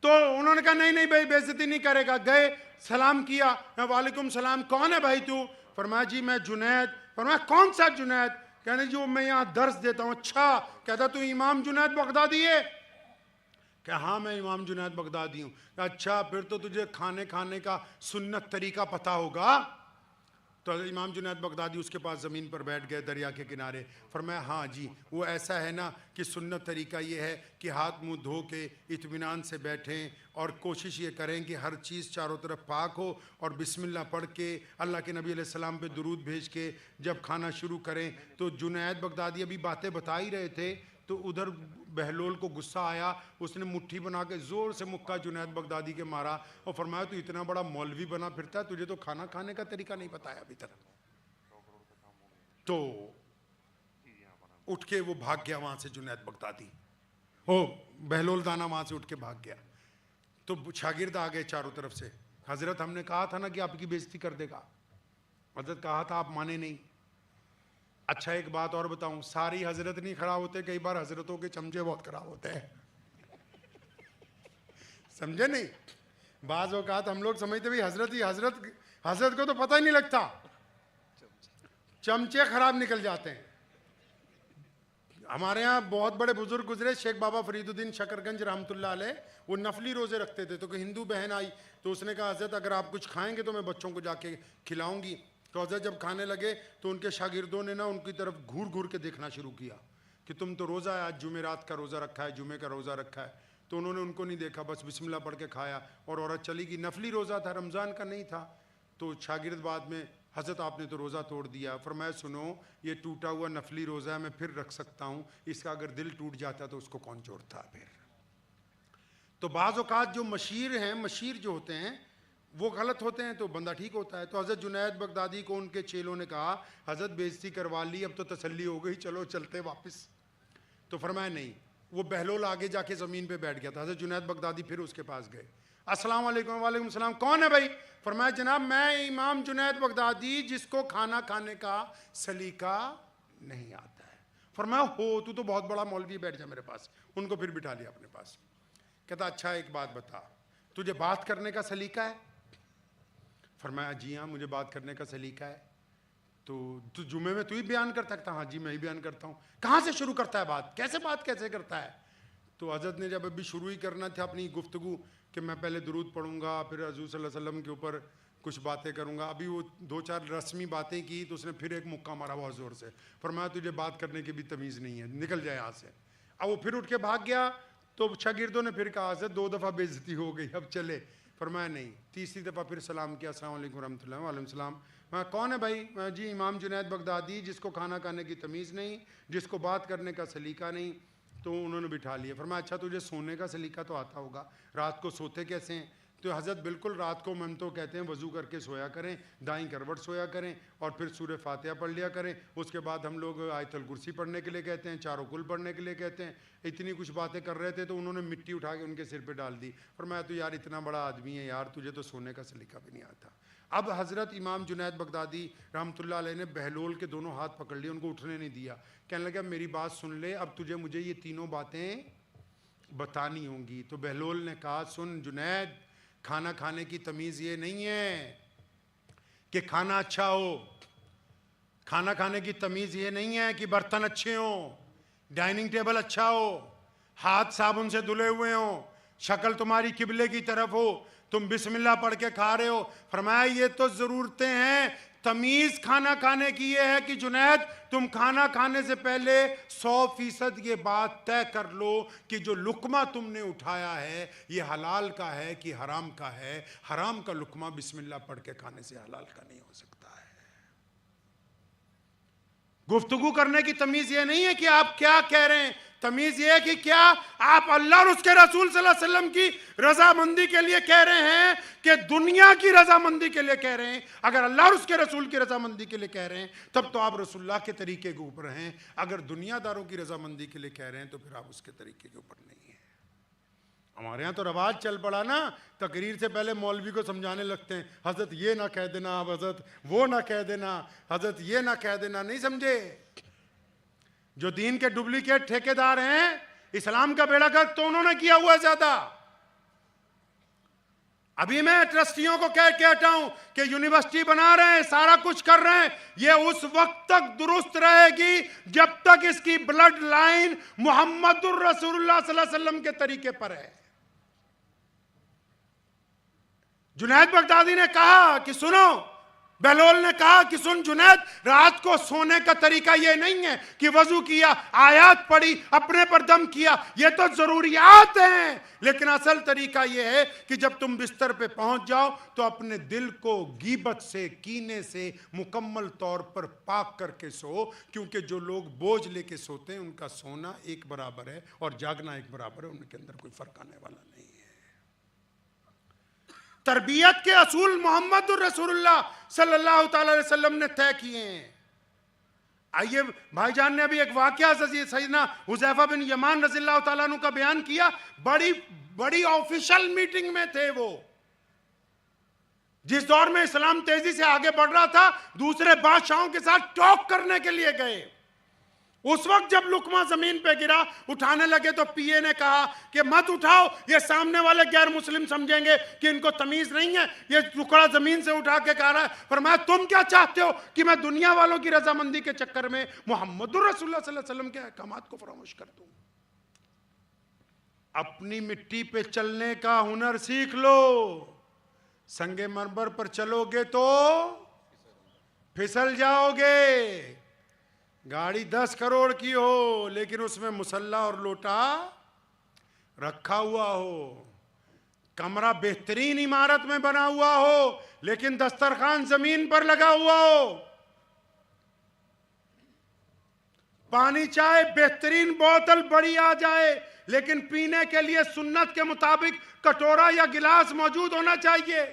Speaker 1: तो उन्होंने कहा नहीं नहीं भाई बेइज्जती नहीं करेगा। गए सलाम किया, वालेकुम सलाम, कौन है भाई तू? फरमाया जी मैं जुनैद। फरमाया कौन सा जुनैद? कहने जो मैं यहाँ दर्स देता हूँ। अच्छा, कहता तू इमाम जुनैद बगदादी है? क्या हाँ मैं इमाम जुनैद बगदादी हूँ। अच्छा फिर तो तुझे खाने का सुन्नत तरीका पता होगा। तो इमाम जुनैद बगदादी उसके पास ज़मीन पर बैठ गए दरिया के किनारे। फरमाया हाँ जी, वो ऐसा है ना कि सुन्नत तरीका ये है कि हाथ मुंह धो के इत्मीनान से बैठें और कोशिश ये करें कि हर चीज़ चारों तरफ पाक हो, और बिस्मिल्लाह पढ़ के अल्लाह के नबी अलैहिस्सलाम पे दुरूद भेज के जब खाना शुरू करें। तो जुनैद बगदादी अभी बातें बता ही रहे थे, तो उधर बहलोल को गुस्सा आया, उसने मुट्ठी बना के ज़ोर से मुक्का जुनैद बगदादी के मारा और फरमाया तू इतना बड़ा मौलवी बना फिरता है, तुझे तो खाना खाने का तरीका नहीं पता है अभी तक। तो उठ के वो भाग गया वहाँ से जुनैद बगदादी, हो बहलोल दाना वहाँ से उठ के भाग गया। तो शागिर्द आ गए चारों तरफ से, हज़रत हमने कहा था ना कि आपकी बेइज्जती कर देगा। हज़रत कहा था, आप माने नहीं। अच्छा एक बात और बताऊं, सारी हजरत नहीं खराब होते, कई बार हजरतों के चमचे बहुत खराब होते हैं। समझे नहीं? बाज़ औक़ात हम लोग समझते भाई हजरत ही हजरत को तो पता ही नहीं लगता, चमचे खराब निकल जाते हैं। हमारे यहाँ बहुत बड़े बुजुर्ग गुजरे, शेख बाबा फरीदुद्दीन शकरगंज रहमतुल्लाह अलैह, वो नफली रोज़े रखते थे। तो कोई हिंदू बहन आई तो उसने कहा हजरत अगर आप कुछ खाएंगे तो मैं बच्चों को जाके खिलाऊंगी। तो हज़रत जब खाने लगे तो उनके शागिर्दों ने ना उनकी तरफ घूर घूर के देखना शुरू किया कि तुम तो रोज़ा है, आज जुमेरात का रोज़ा रखा है, जुमे का रोज़ा रखा है। तो उन्होंने उनको नहीं देखा, बस बिस्मिल्लाह पढ़ के खाया और औरत चली गई। नफली रोज़ा था, रमज़ान का नहीं था। तो शागिर्द बाद में, हज़रत आपने तो रोज़ा तोड़ दिया। फरमाया सुनो, ये टूटा हुआ नफली रोज़ा है, मैं फिर रख सकता हूँ, इसका अगर दिल टूट जाता तो उसको कौन जोड़ता फिर। तो बाज़ औक़ात जो मशीर हैं, मशीर जो होते हैं वो गलत होते हैं तो बंदा ठीक होता है। तो हज़रत जुनैद बगदादी को उनके चेलों ने कहा हज़रत बेइज्जती करवा ली, अब तो तसल्ली हो गई, चलो चलते वापस। तो फरमाया नहीं। वो बहलोल आगे जाके ज़मीन पे बैठ गया था। हज़रत जुनैद बगदादी फिर उसके पास गए, अस्सलाम वालेकुम। वालेकुम सलाम, कौन है भाई? फरमाया जनाब मैं इमाम जुनैद बगदादी, जिसको खाना खाने का सलीका नहीं आता है। फरमाया हो तू तो बहुत बड़ा मौलवी, बैठ जा मेरे पास। उनको फिर बिठा लिया अपने पास। कहता अच्छा एक बात बता, तुझे बात करने का सलीका है? फरमाया जी हाँ मुझे बात करने का सलीका है। तो तू जुमे में तू ही बयान कर सकता? हाँ जी मैं ही बयान करता हूँ। कहाँ से शुरू करता है बात, कैसे करता है? तो हज़रत ने जब अभी शुरू ही करना था अपनी गुफ्तगू कि मैं पहले दुरूद पढ़ूंगा, फिर हज़ूर सल्लल्लाहु अलैहि वसल्लम के ऊपर कुछ बातें करूंगा, अभी वो दो चार रस्मी बातें की तो उसने फिर एक मुक्का मारा बहुत ज़ोर से। फरमाया तुझे बात करने की भी तमीज़ नहीं है, निकल जाए यहाँ से। अब वो फिर उठ के भाग गया। तो शागिर्दों ने फिर कहा हज़रत 2 दफ़ा बेइज्जती हो गई, अब चले। फरमाया नहीं। तीसरी दफ़ा फिर सलाम किया, अस्सलाम वालेकुम रहमतुल्लाह। वालेकुम सलाम। मैं कौन है भाई? मैं जी इमाम जुनैद बगदादी, जिसको खाना खाने की तमीज़ नहीं, जिसको बात करने का सलीका नहीं। तो उन्होंने बिठा लिया। फरमाया अच्छा तुझे सोने का सलीका तो आता होगा, रात को सोते कैसे हैं? तो हज़रत बिल्कुल रात को हम तो कहते हैं वज़ू करके सोया करें, दाईं करवट सोया करें और फिर सूरह फातिहा पढ़ लिया करें। उसके बाद हम लोग आयतुल कुर्सी पढ़ने के लिए कहते हैं, चारों कुल पढ़ने के लिए कहते हैं। इतनी कुछ बातें कर रहे थे तो उन्होंने मिट्टी उठा के उनके सिर पे डाल दी। और मैं तो यार इतना बड़ा आदमी है यार, तुझे तो सोने का सलीका भी नहीं आता। अब हज़रत इमाम जुनैद बगदादी रहमतुल्लाह अलैह ने बहलोल के दोनों हाथ पकड़ लिए, उनको उठने नहीं दिया। कहने लगा मेरी बात सुन ले, अब तुझे मुझे ये तीनों बातें बतानी होंगी। तो बहलोल ने कहा सुन जुनैद, खाना खाने की तमीज़ ये नहीं है कि खाना अच्छा हो, खाना खाने की तमीज़ ये नहीं है कि बर्तन अच्छे हों, डाइनिंग टेबल अच्छा हो, हाथ साबुन से धुले हुए हों, शक्ल तुम्हारी किबले की तरफ हो, तुम बिस्मिल्लाह पढ़ के खा रहे हो। फरमाया ये तो ज़रूरतें हैं, तमीज़ खाना खाने की ये है कि जुनैद तुम खाना खाने से पहले 100% ये बात तय कर लो कि जो लुकमा तुमने उठाया है ये हलाल का है कि हराम का है। हराम का लुकमा बिस्मिल्लाह पढ़ के खाने से हलाल का नहीं हो सकता है। गुफ्तगू करने की तमीज़ ये नहीं है कि आप क्या कह रहे हैं, तमीज़ ये है कि क्या आप अल्लाह और उसके रसूल सल्लल्लाहु अलैहि वसल्लम की रजामंदी के लिए कह रहे हैं कि दुनिया की रजामंदी के लिए कह रहे हैं। अगर अल्लाह और उसके रसूल की रजामंदी के लिए कह रहे हैं तब तो आप रसूलुल्लाह के तरीके के ऊपर हैं। अगर दुनियादारों की रजामंदी के लिए कह रहे हैं तो फिर आप उसके तरीके के ऊपर नहीं हैं। हमारे यहाँ तो रवाज चल पड़ा ना, तकरीर से पहले मौलवी को समझाने लगते हैं, हजरत ये ना कह देना, आप हजरत वो ना कह देना, हजरत ये ना कह देना। नहीं समझे? जो दीन के डुप्लीकेट ठेकेदार हैं, इस्लाम का बेड़ा गर्क तो उन्होंने किया हुआ है ज्यादा। अभी मैं ट्रस्टियों को कह के हटाऊं कि यूनिवर्सिटी बना रहे हैं, सारा कुछ कर रहे हैं, ये उस वक्त तक दुरुस्त रहेगी जब तक इसकी ब्लड लाइन मुहम्मदुर रसूलुल्लाह सल्लल्लाहु अलैहि वसल्लम के तरीके पर है। जुनैद बगदादी ने कहा कि सुनो, बहलोल ने कहा कि सुन जुनैद, रात को सोने का तरीका यह नहीं है कि वजू किया, आयत पढ़ी, अपने पर दम किया, ये तो जरूरियात हैं, लेकिन असल तरीका यह है कि जब तुम बिस्तर पे पहुंच जाओ तो अपने दिल को गीबत से, कीने से मुकम्मल तौर पर पाक करके सो, क्योंकि जो लोग बोझ लेके सोते हैं उनका सोना एक बराबर है और जागना एक बराबर है, उनके अंदर कोई फर्क आने वाला नहीं है। तरबियत के असूल मोहम्मद रसूलुल्लाह सल्लल्लाहु अलैहि वसल्लम ने तय किए हैं। आइए, भाईजान ने अभी एक वाकया सैयदना हुज़ैफा बिन यमान रज़ियल्लाहु ताला अन्हु का बयान किया। बड़ी ऑफिशियल मीटिंग में थे वो, जिस दौर में इस्लाम तेजी से आगे बढ़ रहा था, दूसरे बादशाहों के साथ टॉक करने के लिए गए। उस वक्त जब लुकमा जमीन पे गिरा, उठाने लगे तो पीए ने कहा कि मत उठाओ, ये सामने वाले गैर मुस्लिम समझेंगे कि इनको तमीज नहीं है, ये टुकड़ा जमीन से उठा के कह रहा है। फरमाया तुम क्या चाहते हो कि मैं दुनिया वालों की रजामंदी के चक्कर में मुहम्मदुर रसूलुल्लाह सल्लल्लाहु अलैहि वसल्लम के अहकामात को फरामोश कर दूं? अपनी मिट्टी पे चलने का हुनर सीख लो। संगे मरमर पर चलोगे तो फिसल जाओगे। गाड़ी 10 करोड़ की हो लेकिन उसमें मुसल्ला और लोटा रखा हुआ हो, कमरा बेहतरीन इमारत में बना हुआ हो लेकिन दस्तरखान जमीन पर लगा हुआ हो, पानी चाहे बेहतरीन बोतल बड़ी आ जाए लेकिन पीने के लिए सुन्नत के मुताबिक कटोरा या गिलास मौजूद होना चाहिए।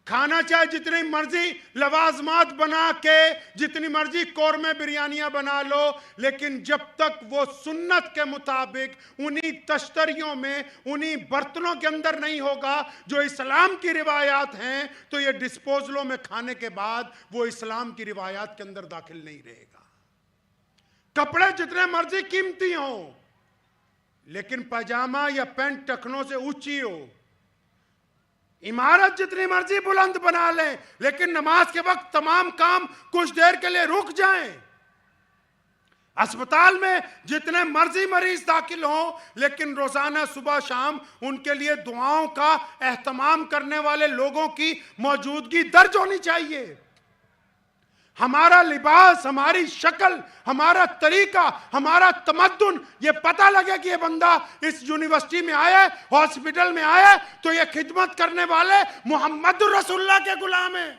Speaker 1: खाना चाहे जितनी मर्जी लवाजमात बना के, जितनी मर्जी कौरमे बिरयानियां बना लो, लेकिन जब तक वो सुन्नत के मुताबिक उन्हीं तश्तरियों में, उन्हीं बर्तनों के अंदर नहीं होगा जो इस्लाम की रिवायात हैं, तो ये डिस्पोजलों में खाने के बाद वो इस्लाम की रिवायात के अंदर दाखिल नहीं रहेगा। कपड़े जितने मर्जी कीमती हो लेकिन पैजामा या पैंट टखनों से ऊंची हो, इमारत जितनी मर्जी बुलंद बना लें लेकिन नमाज के वक्त तमाम काम कुछ देर के लिए रुक जाएं। अस्पताल में जितने मर्जी मरीज दाखिल हों लेकिन रोजाना सुबह शाम उनके लिए दुआओं का एहतमाम करने वाले लोगों की मौजूदगी दर्ज होनी चाहिए। हमारा लिबास, हमारी शक्ल, हमारा तरीका, हमारा तमद्दुन, ये पता लगे कि ये बंदा इस यूनिवर्सिटी में आया, हॉस्पिटल में आया, तो ये खिदमत करने वाले मोहम्मद रसूलुल्लाह के गुलाम है।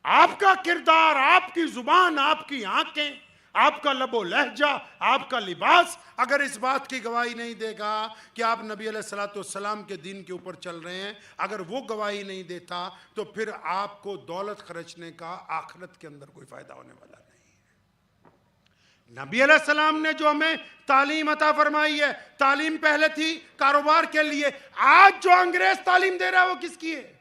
Speaker 1: आपका किरदार, आपकी जुबान, आपकी आंखें, आपका लबो लहजा, आपका लिबास अगर इस बात की गवाही नहीं देगा कि आप नबी अलैहिस्सलाम के दीन के ऊपर चल रहे हैं, अगर वो गवाही नहीं देता तो फिर आपको दौलत खर्चने का आखिरत के अंदर कोई फायदा होने वाला नहीं है। नबी अलैहिस्सलाम ने जो हमें तालीम अता फरमाई है, तालीम पहले थी कारोबार के लिए, आज जो अंग्रेज तालीम दे रहा है वो किसकी है?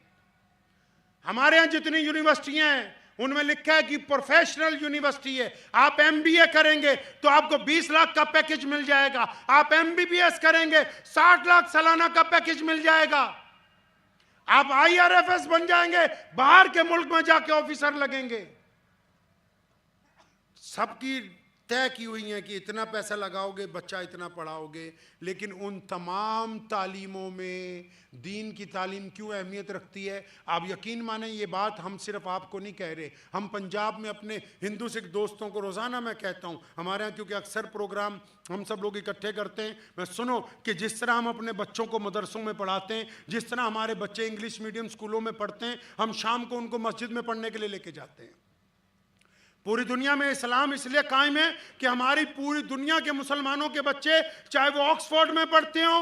Speaker 1: हमारे यहां जितनी यूनिवर्सिटियां हैं उनमें लिखा है कि प्रोफेशनल यूनिवर्सिटी है। आप एमबीए करेंगे तो आपको 20 लाख का पैकेज मिल जाएगा, आप एमबीबीएस करेंगे 60 लाख सालाना का पैकेज मिल जाएगा, आप आईआरएफएस बन जाएंगे, बाहर के मुल्क में जाके ऑफिसर लगेंगे। सबकी तय की हुई है कि इतना पैसा लगाओगे, बच्चा इतना पढ़ाओगे, लेकिन उन तमाम तालीमों में दीन की तालीम क्यों अहमियत रखती है? आप यकीन माने ये बात हम सिर्फ आपको नहीं कह रहे, हम पंजाब में अपने हिंदू सिख दोस्तों को रोज़ाना मैं कहता हूँ, हमारे यहाँ क्योंकि अक्सर प्रोग्राम हम सब लोग इकट्ठे करते हैं, मैं सुनो कि जिस तरह हम अपने बच्चों को मदरसों में पढ़ाते हैं, जिस तरह हमारे बच्चे इंग्लिश मीडियम स्कूलों में पढ़ते हैं, हम शाम को उनको मस्जिद में पढ़ने के लिए लेके जाते हैं। पूरी दुनिया में इस्लाम इसलिए कायम है कि हमारी पूरी दुनिया के मुसलमानों के बच्चे, चाहे वो ऑक्सफोर्ड में पढ़ते हो,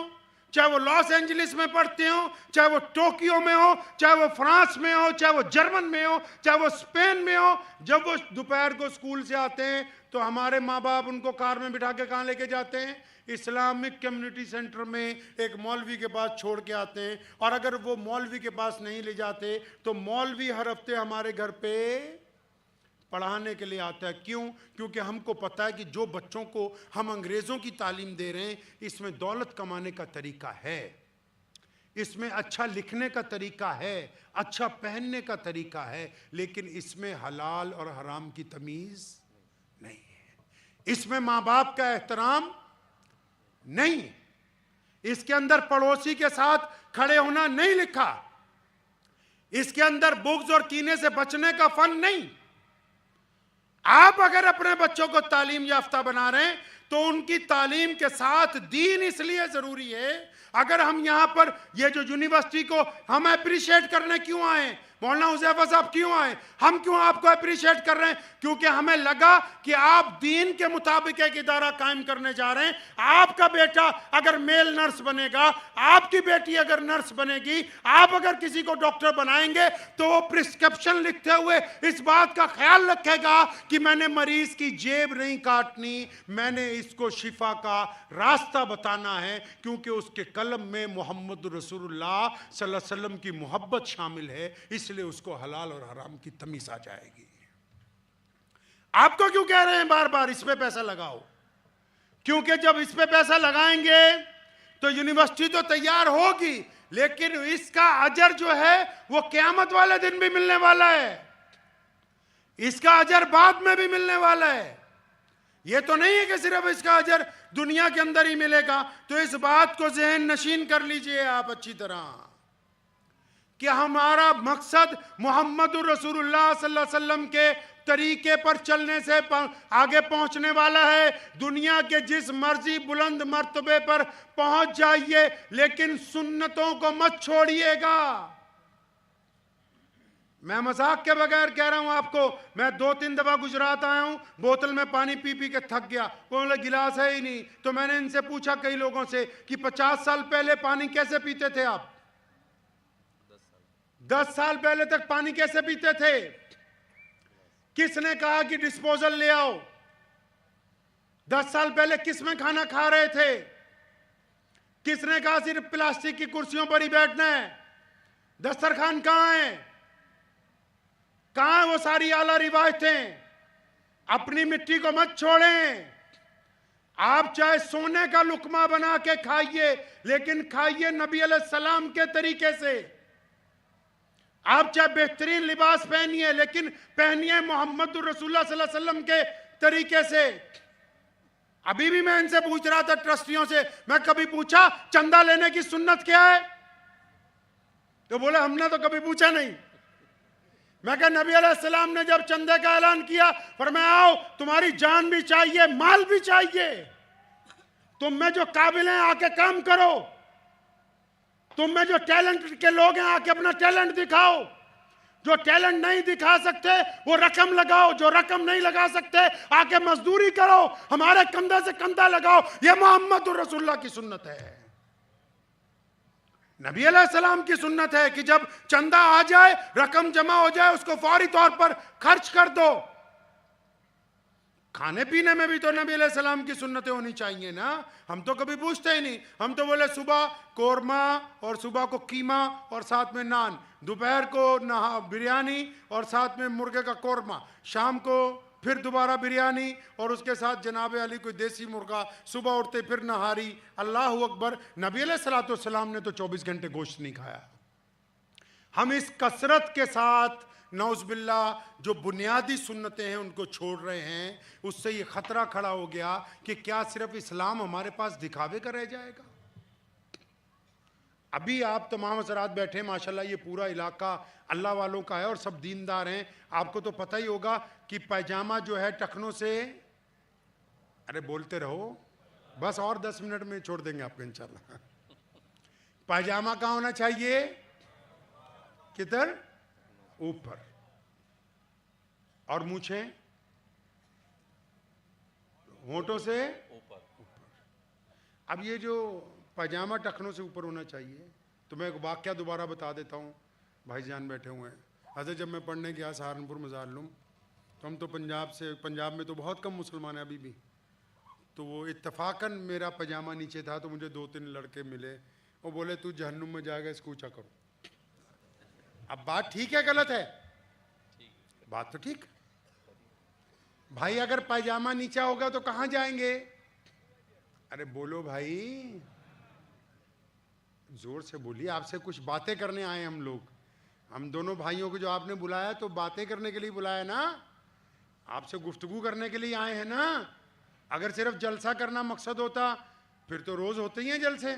Speaker 1: चाहे वो लॉस एंजलिस में पढ़ते हो, चाहे वो टोक्यो में हो, चाहे वो फ्रांस में हो, चाहे वो जर्मन में हो, चाहे वो स्पेन में हो, जब वो दोपहर को स्कूल से आते हैं तो हमारे माँ बाप उनको कार में बिठा के कहाँ लेके जाते हैं? इस्लामिक कम्युनिटी सेंटर में एक मौलवी के पास छोड़ के आते हैं। और अगर वो मौलवी के पास नहीं ले जाते तो मौलवी हर हफ्ते हमारे घर पे पढ़ाने के लिए आता है। क्यों? क्योंकि हमको पता है कि जो बच्चों को हम अंग्रेज़ों की तालीम दे रहे हैं, इसमें दौलत कमाने का तरीका है, इसमें अच्छा लिखने का तरीका है, अच्छा पहनने का तरीका है, लेकिन इसमें हलाल और हराम की तमीज़ नहीं है, इसमें माँ बाप का एहतराम नहीं, इसके अंदर पड़ोसी के साथ खड़े होना नहीं लिखा, इसके अंदर बुग़्ज़ और कीने से बचने का फन नहीं। आप अगर अपने बच्चों को तालीम याफ्ता बना रहे हैं तो उनकी तालीम के साथ दीन इसलिए जरूरी है। अगर हम यहां पर ये जो यूनिवर्सिटी को हम अप्रिशिएट करने क्यों आए, मौलाना हुज़ैफा साहब क्यों आए, हम क्यों आपको अप्रिशिएट कर रहे हैं? क्योंकि हमें लगा कि आप दीन के मुताबिक एक इदारा कायम करने जा रहे हैं। आपका बेटा अगर मेल नर्स बनेगा, आपकी बेटी अगर नर्स बनेगी, आप अगर किसी को डॉक्टर बनाएंगे तो वो प्रिस्क्रिप्शन लिखते हुए इस बात का ख्याल रखेगा कि मैंने मरीज की जेब नहीं काटनी, मैंने इसको शिफा का रास्ता बताना है, क्योंकि उसके कलम में मोहम्मद रसूलुल्लाह सल्लल्लाहु अलैहि वसल्लम की मोहब्बत शामिल है, इसलिए उसको हलाल और हराम की तमीज आ जाएगी। आपको क्यों कह रहे हैं बार बार इस पे पैसा लगाओ? क्योंकि जब इस पे पैसा लगाएंगे तो यूनिवर्सिटी तो तैयार होगी, लेकिन इसका अजर जो है वो क़यामत वाले दिन भी मिलने वाला है, इसका अजर बाद में भी मिलने वाला है। ये तो नहीं है कि सिर्फ इसका अजर दुनिया के अंदर ही मिलेगा। तो इस बात को ज़हन नशीन कर लीजिए आप अच्छी तरह कि हमारा मकसद मोहम्मद रसूलुल्लाह सल्लल्लाहु अलैहि वसल्लम के तरीके पर चलने से आगे पहुंचने वाला है। दुनिया के जिस मर्जी बुलंद मर्तबे पर पहुंच जाइए, लेकिन सुन्नतों को मत छोड़िएगा। मैं मजाक के बगैर कह रहा हूं आपको, मैं 2-3 दफा गुजरात आया हूं, बोतल में पानी पी पी के थक गया, वो बोले गिलास है ही नहीं। तो मैंने इनसे पूछा कई लोगों से कि 50 साल पहले पानी कैसे पीते थे आप? 10 साल पहले तक पानी कैसे पीते थे? किसने कहा कि डिस्पोजल ले आओ? 10 साल पहले किस में खाना खा रहे थे? किसने कहा सिर्फ प्लास्टिक की कुर्सियों पर ही बैठना है? दस्तरखान कहां है? कहां वो सारी आला रिवायतें? अपनी मिट्टी को मत छोड़ें। आप चाहे सोने का लुकमा बना के खाइए, लेकिन खाइए नबी अलैहिस्सलाम के तरीके से। आप चाहे बेहतरीन लिबास पहनिए, लेकिन पहनिए मोहम्मद रसूलुल्लाह सल्लल्लाहु अलैहि वसल्लम के तरीके से। अभी भी मैं इनसे पूछ रहा था ट्रस्टियों से, मैं कभी पूछा चंदा लेने की सुन्नत क्या है? तो बोले हमने तो कभी पूछा नहीं। मैं कहा नबी अलैहिस्सलाम ने जब चंदे का ऐलान किया, फरमाया आओ तुम्हारी जान भी चाहिए, माल भी चाहिए, तुम में जो काबिल हैं आके काम करो, तुम में जो टैलेंट के लोग हैं आके अपना टैलेंट दिखाओ, जो टैलेंट नहीं दिखा सकते वो रकम लगाओ, जो रकम नहीं लगा सकते आके मजदूरी करो, हमारे कंधे से कंधा लगाओ। ये मोहम्मद रसूलुल्लाह की सुन्नत है, नबी अलैहिस्सलाम की सुन्नत है कि जब चंदा आ जाए, रकम जमा हो जाए, उसको फौरी तौर पर खर्च कर दो। खाने पीने में भी तो नबी अलैहिस्सलाम की सुन्नतें होनी चाहिए ना। हम तो कभी पूछते ही नहीं, हम तो बोले सुबह कोरमा और सुबह को कीमा और साथ में नान, दोपहर को बिरयानी और साथ में मुर्गे का कोरमा, शाम को फिर दोबारा बिरयानी और उसके साथ जनाब अली कोई देसी मुर्गा, सुबह उठते फिर नहारी, अल्लाह अकबर। नबी अलैहिस्सलाम ने तो 24 घंटे गोश्त नहीं खाया। हम इस कसरत के साथ नौज़बिल्ला जो बुनियादी सुन्नतें हैं उनको छोड़ रहे हैं। उससे ये खतरा खड़ा हो गया कि क्या सिर्फ इस्लाम हमारे पास दिखावे का रह जाएगा। अभी आप तमाम हज़रात बैठे माशाल्लाह, ये पूरा इलाका अल्लाह वालों का है और सब दीनदार हैं। आपको तो पता ही होगा कि पैजामा जो है टखनों से, अरे बोलते रहो, बस और 10 मिनट में छोड़ देंगे आपको इंशाल्लाह। पैजामा कहाँ होना चाहिए? किधर? ऊपर। और मूछें होंठों से ऊपर। अब ये जो पैजामा टखनों से ऊपर होना चाहिए, तो मैं एक वाक़या दोबारा बता देता हूँ। भाईजान बैठे हुए हैं। हज़रत जब मैं पढ़ने गया सहारनपुर मज़ार-ए-आलम, तो हम तो पंजाब में तो बहुत कम मुसलमान हैं अभी भी। तो वो इत्तफाकन मेरा पैजामा नीचे था, तो मुझे 2-3 लड़के मिले, वो बोले तू जहन्नुम में जाएगा, इसको ऊँचा करो। अब बात ठीक है गलत है? बात तो ठीक। भाई अगर पैजामा नीचा होगा तो कहाँ जाएंगे? अरे बोलो भाई, जोर से बोलिए, आपसे कुछ बातें करने आए हम लोग। हम दोनों भाइयों को जो आपने बुलाया तो बातें करने के लिए बुलाया ना, आपसे गुफ्तगू करने के लिए आए हैं ना। अगर सिर्फ जलसा करना मकसद होता फिर तो रोज होते ही हैं जलसे।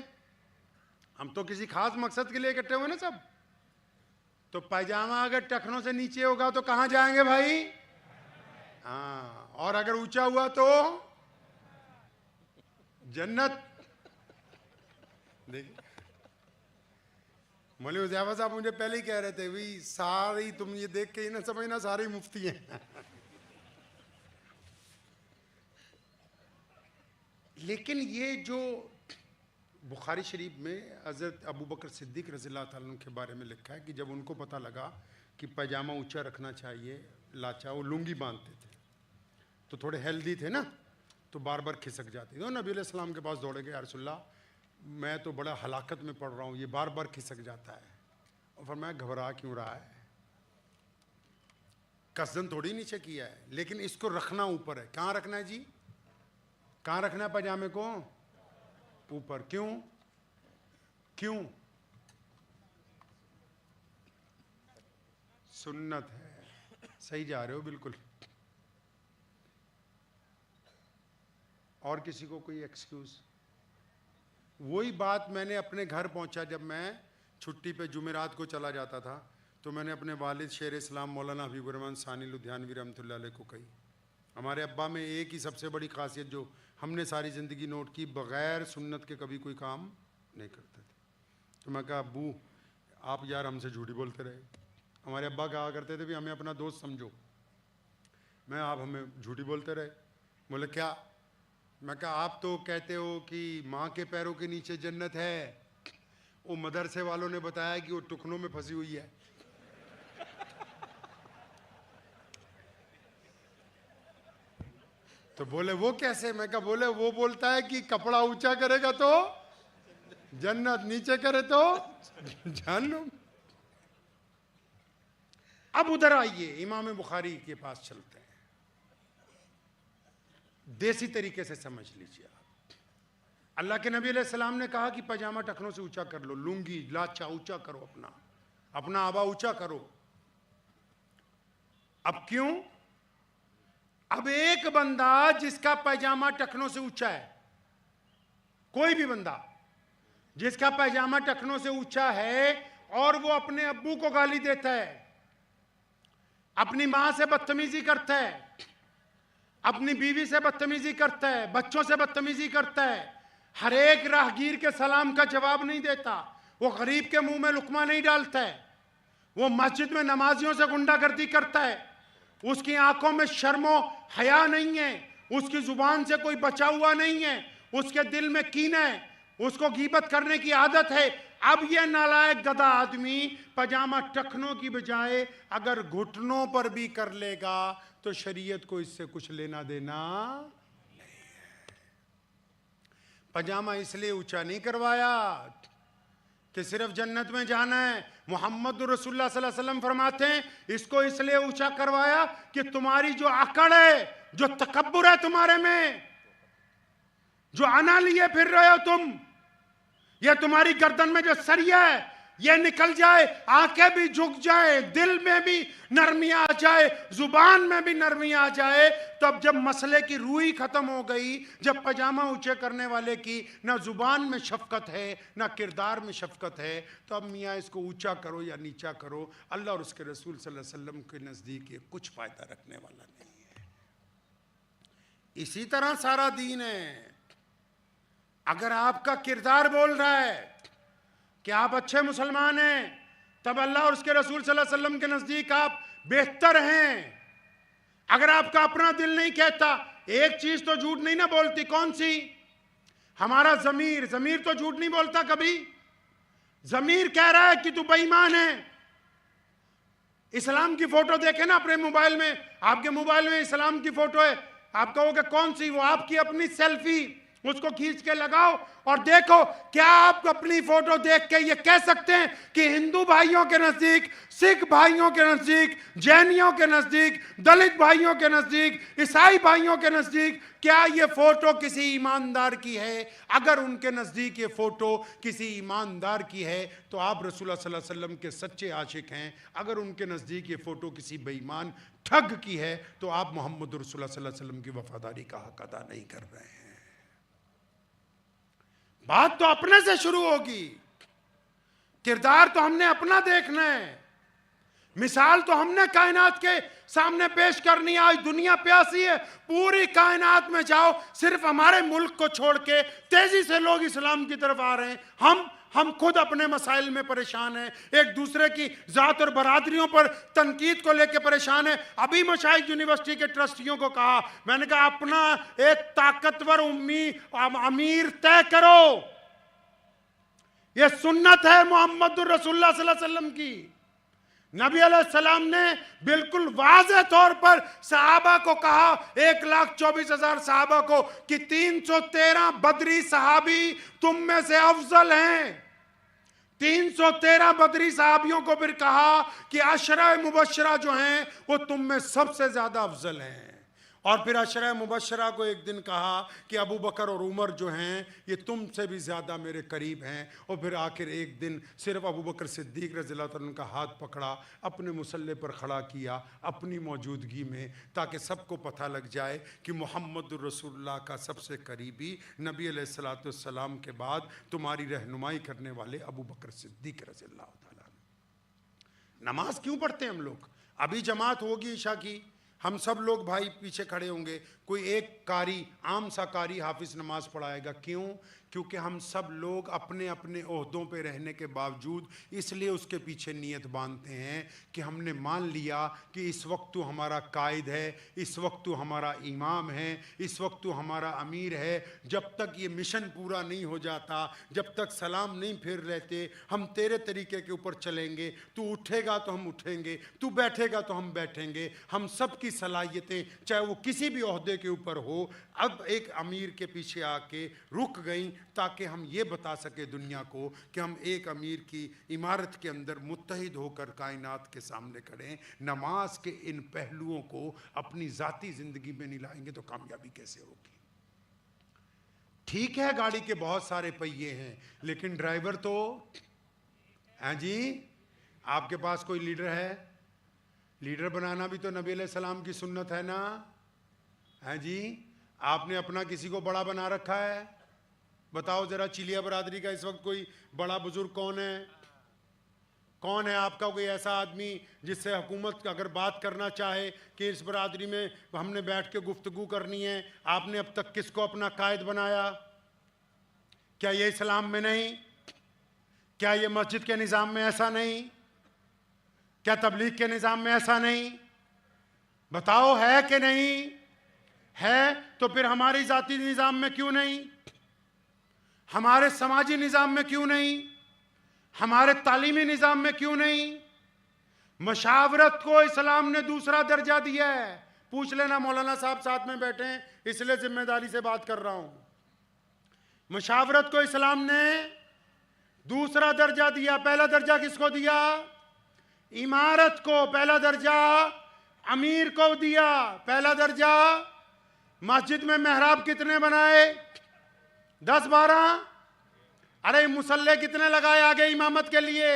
Speaker 1: हम तो किसी खास मकसद के लिए इकट्ठे हुए ना सब। तो पैजामा अगर टखनों से नीचे होगा तो कहाँ जाएंगे भाई? हाँ, और अगर ऊंचा हुआ तो जन्नत। देखिए मौलवी हुज़ैफा साहब मुझे पहले ही कह रहे थे, भाई सारी तुम ये देख के ही ना समझना सारी मुफ्ती हैं। लेकिन ये जो बुखारी शरीफ में हज़रत अबू बकर सिद्दीक़ रज़ियल्लाहु ताला अन्हु के बारे में लिखा है कि जब उनको पता लगा कि पैजामा ऊंचा रखना चाहिए, लाचा, वो लुंगी बांधते थे तो थोड़े हेल्दी थे ना, तो बार बार खिसक जाती थी। नबी अलैहिस्सलाम के पास दौड़े गए, या रसूलल्लाह मैं तो बड़ा हलाकत में पड़ रहा हूँ, ये बार बार खिसक जाता है। और फरमाया घबरा क्यों रहा है, कसदन थोड़ी नीचे किया है, लेकिन इसको रखना ऊपर है। कहाँ रखना है जी? कहाँ रखना है पैजामे को? ऊपर। क्यों? क्यों? सुन्नत है। सही जा रहे हो बिल्कुल। और किसी को कोई एक्सक्यूज? वही बात मैंने अपने घर पहुंचा, जब मैं छुट्टी पे जुमेरात को चला जाता था, तो मैंने अपने वालिद शेर इस्लाम मौलाना हबीबुर रहमान सानी लुधियानवी रहमतुल्लाह अलैह को कही। हमारे अब्बा में एक ही सबसे बड़ी खासियत जो हमने सारी ज़िंदगी नोट की, बग़ैर सुन्नत के कभी कोई काम नहीं करते थे। तो मैं कहा अब्बू आप यार हमसे झूठी बोलते रहे। हमारे अब्बा कहा करते थे भी हमें अपना दोस्त समझो। आप हमें झूठी बोलते रहे। बोले क्या? मैं कहा आप तो कहते हो कि माँ के पैरों के नीचे जन्नत है, वो मदरसे वालों ने बताया कि वो टुकनों में फंसी हुई है। तो बोले वो कैसे? मैं कहा बोले वो बोलता है कि कपड़ा ऊंचा करेगा तो जन्नत, नीचे करे तो जहन्नुम। अब उधर आइए, इमाम बुखारी के पास चलते हैं। देसी तरीके से समझ लीजिए आप। अल्लाह के नबी अलैहिस्सलाम ने कहा कि पैजामा टखनों से ऊंचा कर लो, लुंगी लाचा ऊंचा करो, अपना आबा ऊंचा करो। अब क्यों? अब एक बंदा जिसका पैजामा टखनों से ऊंचा है, कोई भी बंदा जिसका पैजामा टखनों से ऊंचा है और वो अपने अब्बू को गाली देता है, अपनी मां से बदतमीजी करता है, अपनी बीवी से बदतमीजी करता है, बच्चों से बदतमीजी करता है, हर एक राहगीर के सलाम का जवाब नहीं देता, वो गरीब के मुंह में लुकमा नहीं डालता है, वो मस्जिद में नमाजियों से गुंडागर्दी करता है, उसकी आंखों में शर्मो हया नहीं है, उसकी जुबान से कोई बचा हुआ नहीं है, उसके दिल में कीना है, उसको गीबत करने की आदत है। अब ये नालायक गधा आदमी पजामा टखनों की बजाय अगर घुटनों पर भी कर लेगा तो शरीयत को इससे कुछ लेना देना नहीं है। पजामा इसलिए ऊंचा नहीं करवाया कि सिर्फ जन्नत में जाना है। मोहम्मद रसूलुल्लाह सल्लल्लाहु अलैहि वसल्लम फरमाते हैं इसको इसलिए ऊंचा करवाया कि तुम्हारी जो अकड़ है, जो तकब्बुर है तुम्हारे में, जो आना लिए फिर रहे हो तुम, ये तुम्हारी गर्दन में जो सरिया है ये निकल जाए, आंखें भी झुक जाए, दिल में भी नरमी आ जाए, जुबान में भी नरमी आ जाए। तो अब जब मसले की रूही खत्म हो गई, जब पजामा ऊंचे करने वाले की ना जुबान में शफकत है ना किरदार में शफकत है, तो अब मियाँ इसको ऊंचा करो या नीचा करो, अल्लाह और उसके रसूल सल्लल्लाहु अलैहि वसल्लम के नज़दीक ये कुछ फायदा रखने वाला नहीं है। इसी तरह सारा दीन है। अगर आपका किरदार बोल रहा है कि आप अच्छे मुसलमान हैं, तब अल्लाह और उसके रसूल सल्लल्लाहु अलैहि वसल्लम के नजदीक आप बेहतर हैं। अगर आपका अपना दिल नहीं कहता, एक चीज तो झूठ नहीं ना बोलती, कौन सी? हमारा जमीर। जमीर तो झूठ नहीं बोलता कभी। जमीर कह रहा है कि तू बेईमान है। इस्लाम की फोटो देखे ना अपने मोबाइल में, आपके मोबाइल में इस्लाम की फोटो है, आप कहोगे कौन सी? वो आपकी अपनी सेल्फी, उसको खींच के लगाओ और देखो, क्या आप अपनी फोटो देख के ये कह सकते हैं कि हिंदू भाइयों के नजदीक, सिख भाइयों के नजदीक, जैनियों के नजदीक, दलित भाइयों के नजदीक, ईसाई भाइयों के नजदीक क्या ये फोटो किसी ईमानदार की है? अगर उनके नजदीक ये फोटो किसी ईमानदार की है तो आप रसूलुल्लाह सल्लल्लाहु अलैहि वसल्लम के सच्चे आशिक हैं। अगर उनके नजदीक ये फोटो किसी बेईमान ठग की है तो आप मोहम्मद रसूलुल्लाह सल्लल्लाहु अलैहि वसल्लम की वफादारी का हक अदा नहीं कर रहे हैं। बात तो अपने से शुरू होगी। किरदार तो हमने अपना देखना है, मिसाल तो हमने कायनात के सामने पेश करनी है। आज दुनिया प्यासी है, पूरी कायनात में जाओ, सिर्फ हमारे मुल्क को छोड़ के तेजी से लोग इस्लाम की तरफ आ रहे हैं। हम खुद अपने मसाइल में परेशान हैं, एक दूसरे की जात और बरादरियों पर तनकीद को लेकर परेशान है। अभी मशाइख यूनिवर्सिटी के ट्रस्टियों को कहा, मैंने कहा अपना एक ताकतवर अमीर तय करो। यह सुन्नत है मोहम्मद रसूलुल्लाह सल्लल्लाहु अलैहि वसल्लम की। नबी अलैहिस्सलाम ने बिल्कुल वाज़ेह तौर पर सहाबा को कहा, 1,24,000 सहाबा को, कि 313 बदरी सहाबी तुम में से अफजल हैं। 313 बदरी सहाबियों को फिर कहा कि अशरा मुबशरा जो हैं वो तुम में सबसे ज्यादा अफजल हैं। और फिर अशरा मुबशरा को एक दिन कहा कि अबू बकर और उमर जो हैं ये तुमसे भी ज़्यादा मेरे करीब हैं। और फिर आखिर एक दिन सिर्फ अबू बकर सिद्दीक रज़ियल्लाहु अन्हु उनका हाथ पकड़ा, अपने मुसल्ले पर खड़ा किया अपनी मौजूदगी में, ताकि सबको पता लग जाए कि मोहम्मद रसूलुल्लाह का सबसे करीबी नबी अलैहिस्सलातु वस्सलाम के बाद तुम्हारी रहनुमाई करने वाले अबू बकर सिद्दीक रज़ियल्लाहु ताला। नमाज क्यों पढ़ते हैं हम लोग? अभी जमात होगी ईशा की, हम सब लोग भाई पीछे खड़े होंगे, कोई एक कारी, आम सा कारी हाफिज नमाज पढ़ाएगा। क्यों? क्योंकि हम सब लोग अपने अपने ओहदों पे रहने के बावजूद इसलिए उसके पीछे नियत बांधते हैं कि हमने मान लिया कि इस वक्त तो हमारा कायद है, इस वक्त तो हमारा इमाम है, इस वक्त तो हमारा अमीर है। जब तक ये मिशन पूरा नहीं हो जाता, जब तक सलाम नहीं फिर लेते, हम तेरे तरीके के ऊपर चलेंगे। तू उठेगा तो हम उठेंगे, तू बैठेगा तो हम बैठेंगे। हम सब की सलाहियतें चाहे वो किसी भी ओहदे के ऊपर हो, अब एक अमीर के पीछे आके रुक गई, ताकि हम ये बता सके दुनिया को कि हम एक अमीर की इमारत के अंदर मुत्तहिद होकर कायनात के सामने खड़े। नमाज के इन पहलुओं को अपनी ज़ाती ज़िंदगी में नहीं लाएंगे तो कामयाबी कैसे होगी? ठीक है गाड़ी के बहुत सारे पहिए हैं, लेकिन ड्राइवर तो हैं जी। आपके पास कोई लीडर है? लीडर बनाना भी तो नबी अलैहिस्सलाम की सुन्नत है ना, हैं जी। आपने अपना किसी को बड़ा बना रखा है? बताओ जरा, चिलिया बरादरी का इस वक्त कोई बड़ा बुजुर्ग कौन है? कौन है आपका कोई ऐसा आदमी जिससे हुकूमत अगर बात करना चाहे कि इस बरादरी में हमने बैठ के गुफ्तगू करनी है, आपने अब तक किसको अपना कायद बनाया? क्या ये इस्लाम में नहीं? क्या ये मस्जिद के निज़ाम में ऐसा नहीं? क्या तबलीग के निज़ाम में ऐसा नहीं? बताओ, है कि नहीं? है तो फिर हमारी ज़ाती निज़ाम में क्यों नहीं? हमारे समाजी निज़ाम में क्यों नहीं? हमारे तालीमी निज़ाम में क्यों नहीं? मशावरत को इस्लाम ने दूसरा दर्जा दिया है। पूछ लेना, मौलाना साहब साथ में बैठे हैं इसलिए जिम्मेदारी से बात कर रहा हूं। मशावरत को इस्लाम ने दूसरा दर्जा दिया। पहला दर्जा किसको दिया? इमारत को। पहला दर्जा अमीर को दिया। पहला दर्जा मस्जिद में मेहराब कितने बनाए? 10-12। अरे मुसल्ले कितने लगाए आगे इमामत के लिए?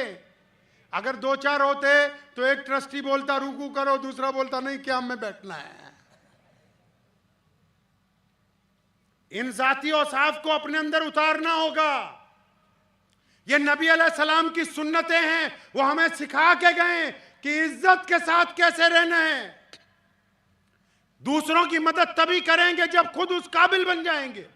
Speaker 1: अगर 2-4 होते तो एक ट्रस्टी बोलता रुकू करो, दूसरा बोलता नहीं क़याम में बैठना है। इन जाती औसाफ को अपने अंदर उतारना होगा। ये नबी अलैहिस्सलाम की सुन्नतें हैं, वो हमें सिखा के गए कि इज्जत के साथ कैसे रहना है। दूसरों की मदद तभी करेंगे जब खुद उस काबिल बन जाएंगे।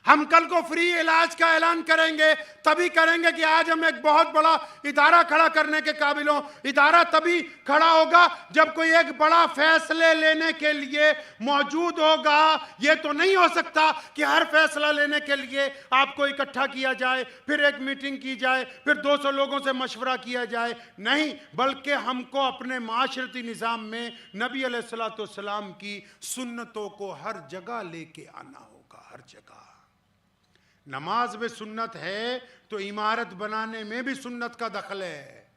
Speaker 1: हम कल को फ्री इलाज का ऐलान करेंगे तभी करेंगे कि आज हम एक बहुत बड़ा इदारा खड़ा करने के काबिल हों। इदारा तभी खड़ा होगा जब कोई एक बड़ा फैसले लेने के लिए मौजूद होगा। ये तो नहीं हो सकता कि हर फैसला लेने के लिए आपको इकट्ठा किया जाए, फिर एक मीटिंग की जाए, फिर 200 लोगों से मशवरा किया जाए। नहीं, बल्कि हमको अपने माशरती निज़ाम में नबी अलैहिस्सलाम की सुन्नतों को हर जगह लेके आना होगा, हर जगह। नमाज में सुन्नत है तो इमारत बनाने में भी सुन्नत का दखल है।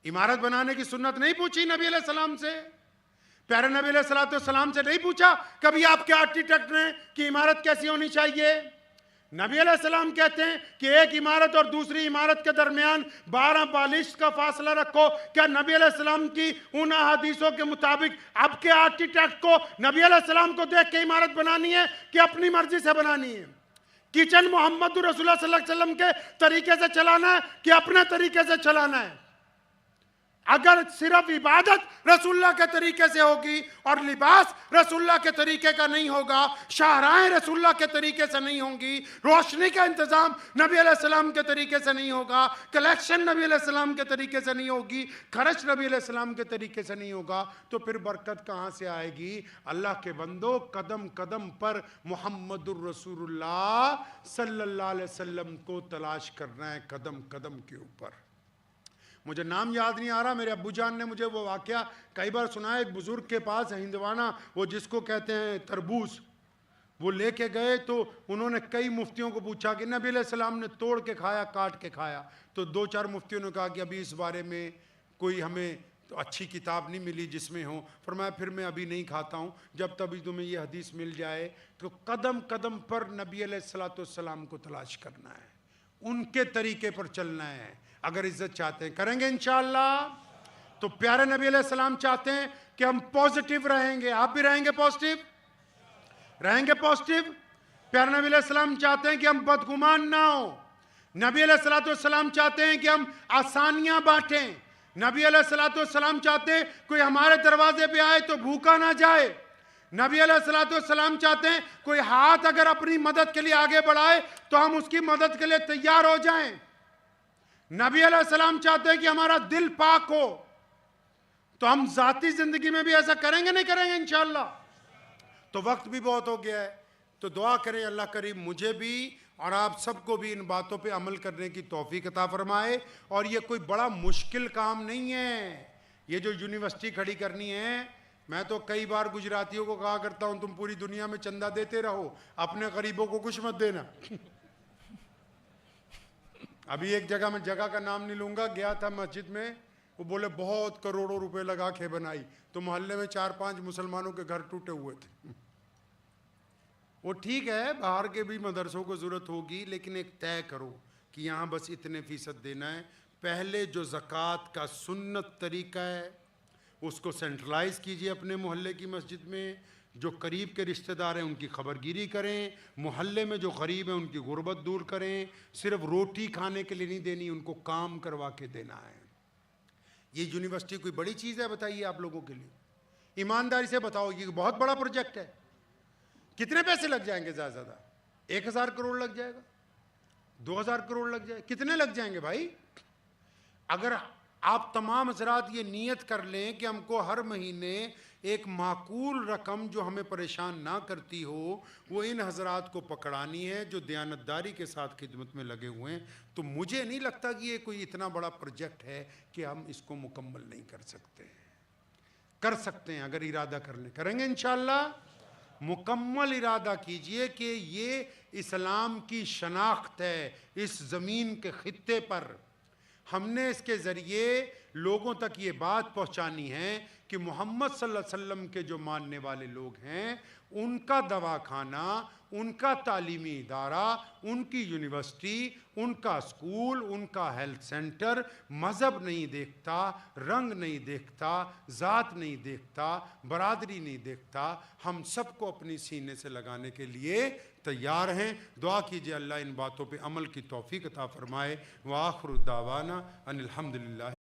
Speaker 1: इमारत बनाने की सुन्नत नहीं पूछी नबी अलैहिस्सलाम से? प्यारे नबी अलैहिस्सलाम से नहीं पूछा कभी आपके आर्किटेक्ट ने कि इमारत कैसी होनी चाहिए? नबी अलैहिस्सलाम कहते हैं कि एक इमारत और दूसरी इमारत के दरमियान 12 बालिश का फासला रखो। क्या नबी अलैहिस्सलाम की उन हदीसों के मुताबिक आपके आर्किटेक्ट को नबी अलैहिस्सलाम को देख के इमारत बनानी है कि अपनी मर्जी से बनानी है? किचन मोहम्मद रसूलुल्लाह सल्लल्लाहु अलैहि वसल्लम के तरीके से चलाना है कि अपने तरीके से चलाना है? अगर सिर्फ इबादत रसूलुल्लाह के तरीके से होगी और लिबास रसूलुल्लाह के तरीके का नहीं होगा, शाहराएं रसूलुल्लाह के तरीके से नहीं होंगी, रोशनी का इंतजाम नबी अलैहिस्सलाम के तरीके से नहीं होगा, कलेक्शन नबी अलैहिस्सलाम के तरीके से नहीं होगी, खर्च नबी अलैहिस्सलाम के तरीके से नहीं होगा, तो फिर बरकत कहाँ से आएगी? अल्लाह के बंदो, कदम कदम पर मुहम्मदुर रसूलुल्लाह सल्लल्लाहु अलैहि वसल्लम को तलाश करना है, कदम कदम के ऊपर। मुझे नाम याद नहीं आ रहा, मेरे अब्बू जान ने मुझे वो वाकया कई बार सुनाया। एक बुजुर्ग के पास हिंदवाना, वो जिसको कहते हैं तरबूज, वो लेके गए तो उन्होंने कई मुफ्तियों को पूछा कि नबी अलैहिस्सलाम ने तोड़ के खाया, काट के खाया? तो 2-4 मुफ्तियों ने कहा कि अभी इस बारे में कोई हमें तो अच्छी किताब नहीं मिली जिसमें हो। फरमाया फिर मैं अभी नहीं खाता हूँ, जब तभी तुम्हें ये हदीस मिल जाए। तो कदम कदम पर नबी अलैहिस्सलाम को तलाश करना है, उनके तरीके पर चलना है। अगर इज्जत चाहते हैं, करेंगे इंशाअल्लाह। तो प्यारे नबी अलैहिस्सलाम चाहते हैं कि हम पॉजिटिव रहेंगे। आप भी रहेंगे पॉजिटिव? रहेंगे पॉजिटिव? प्यारे नबी अलैहिस्सलाम चाहते हैं कि हम बदगुमान ना हो। नबी अलैहिस्सलाम चाहते हैं कि हम आसानियां बांटें। नबी अलैहिस्सलाम चाहते हैं कोई हमारे दरवाजे पे आए तो भूखा ना जाए। नबी अलैहिस्सलाम चाहते हैं कोई हाथ अगर अपनी मदद के लिए आगे बढ़ाए तो हम उसकी मदद के लिए तैयार हो जाएं। नबी अलैहिस्सलाम चाहते हैं कि हमारा दिल पाक हो। तो हम जाती जिंदगी में भी ऐसा करेंगे, नहीं करेंगे इंशाअल्लाह? तो वक्त भी बहुत हो गया है, तो दुआ करें अल्लाह करीम मुझे भी और आप सबको भी इन बातों पे अमल करने की तौफीक अता फरमाए। और ये कोई बड़ा मुश्किल काम नहीं है, ये जो यूनिवर्सिटी खड़ी करनी है। मैं तो कई बार गुजरातियों को कहा करता हूँ तुम पूरी दुनिया में चंदा देते रहो, अपने गरीबों को कुछ मत देना। अभी एक जगह, मैं जगह का नाम नहीं लूंगा, गया था मस्जिद में, वो बोले बहुत करोड़ों रुपए लगा के बनाई, तो मोहल्ले में 4-5 मुसलमानों के घर टूटे हुए थे। वो ठीक है, बाहर के भी मदरसों को ज़रूरत होगी, लेकिन एक तय करो कि यहाँ बस इतने फ़ीसद देना है। पहले जो ज़कात का सुन्नत तरीका है उसको सेंट्रलाइज कीजिए अपने मोहल्ले की मस्जिद में, जो करीब के रिश्तेदार हैं उनकी खबरगिरी करें, मोहल्ले में जो गरीब हैं उनकी गुर्बत दूर करें। सिर्फ रोटी खाने के लिए नहीं देनी, उनको काम करवा के देना है। ये यूनिवर्सिटी कोई बड़ी चीज़ है बताइए आप लोगों के लिए? ईमानदारी से बताओ, ये बहुत बड़ा प्रोजेक्ट है। कितने पैसे लग जाएंगे? ज़्यादा से ज़्यादा 1000 करोड़ लग जाएगा, 2000 करोड़ लग जाए, कितने लग जाएंगे भाई? अगर आप तमाम हजरात ये नियत कर लें कि हमको हर महीने एक माकूल रकम जो हमें परेशान ना करती हो वो इन हजरात को पकड़ानी है जो दयानतदारी के साथ खिदमत में लगे हुए हैं, तो मुझे नहीं लगता कि ये कोई इतना बड़ा प्रोजेक्ट है कि हम इसको मुकम्मल नहीं कर सकते। कर सकते हैं अगर इरादा करेंगे इंशाअल्लाह। मुकम्मल इरादा कीजिए कि ये इस्लाम की शनाख्त है इस ज़मीन के खित्ते पर। हमने इसके ज़रिए लोगों तक ये बात पहुंचानी है कि मोहम्मद सल्लल्लाहु अलैहि वसल्लम के जो मानने वाले लोग हैं उनका दवाखाना, उनका तालीमी इदारा, उनकी यूनिवर्सिटी, उनका स्कूल, उनका हेल्थ सेंटर मज़हब नहीं देखता, रंग नहीं देखता, ज़ात नहीं देखता, बरादरी नहीं देखता। हम सबको अपनी सीने से लगाने के लिए तैयार हैं। दुआ कीजिए अल्लाह इन बातों पे अमल की तौफीक अता फरमाए। व आखिरु दावाना अनिल हम्दुलिल्लाह।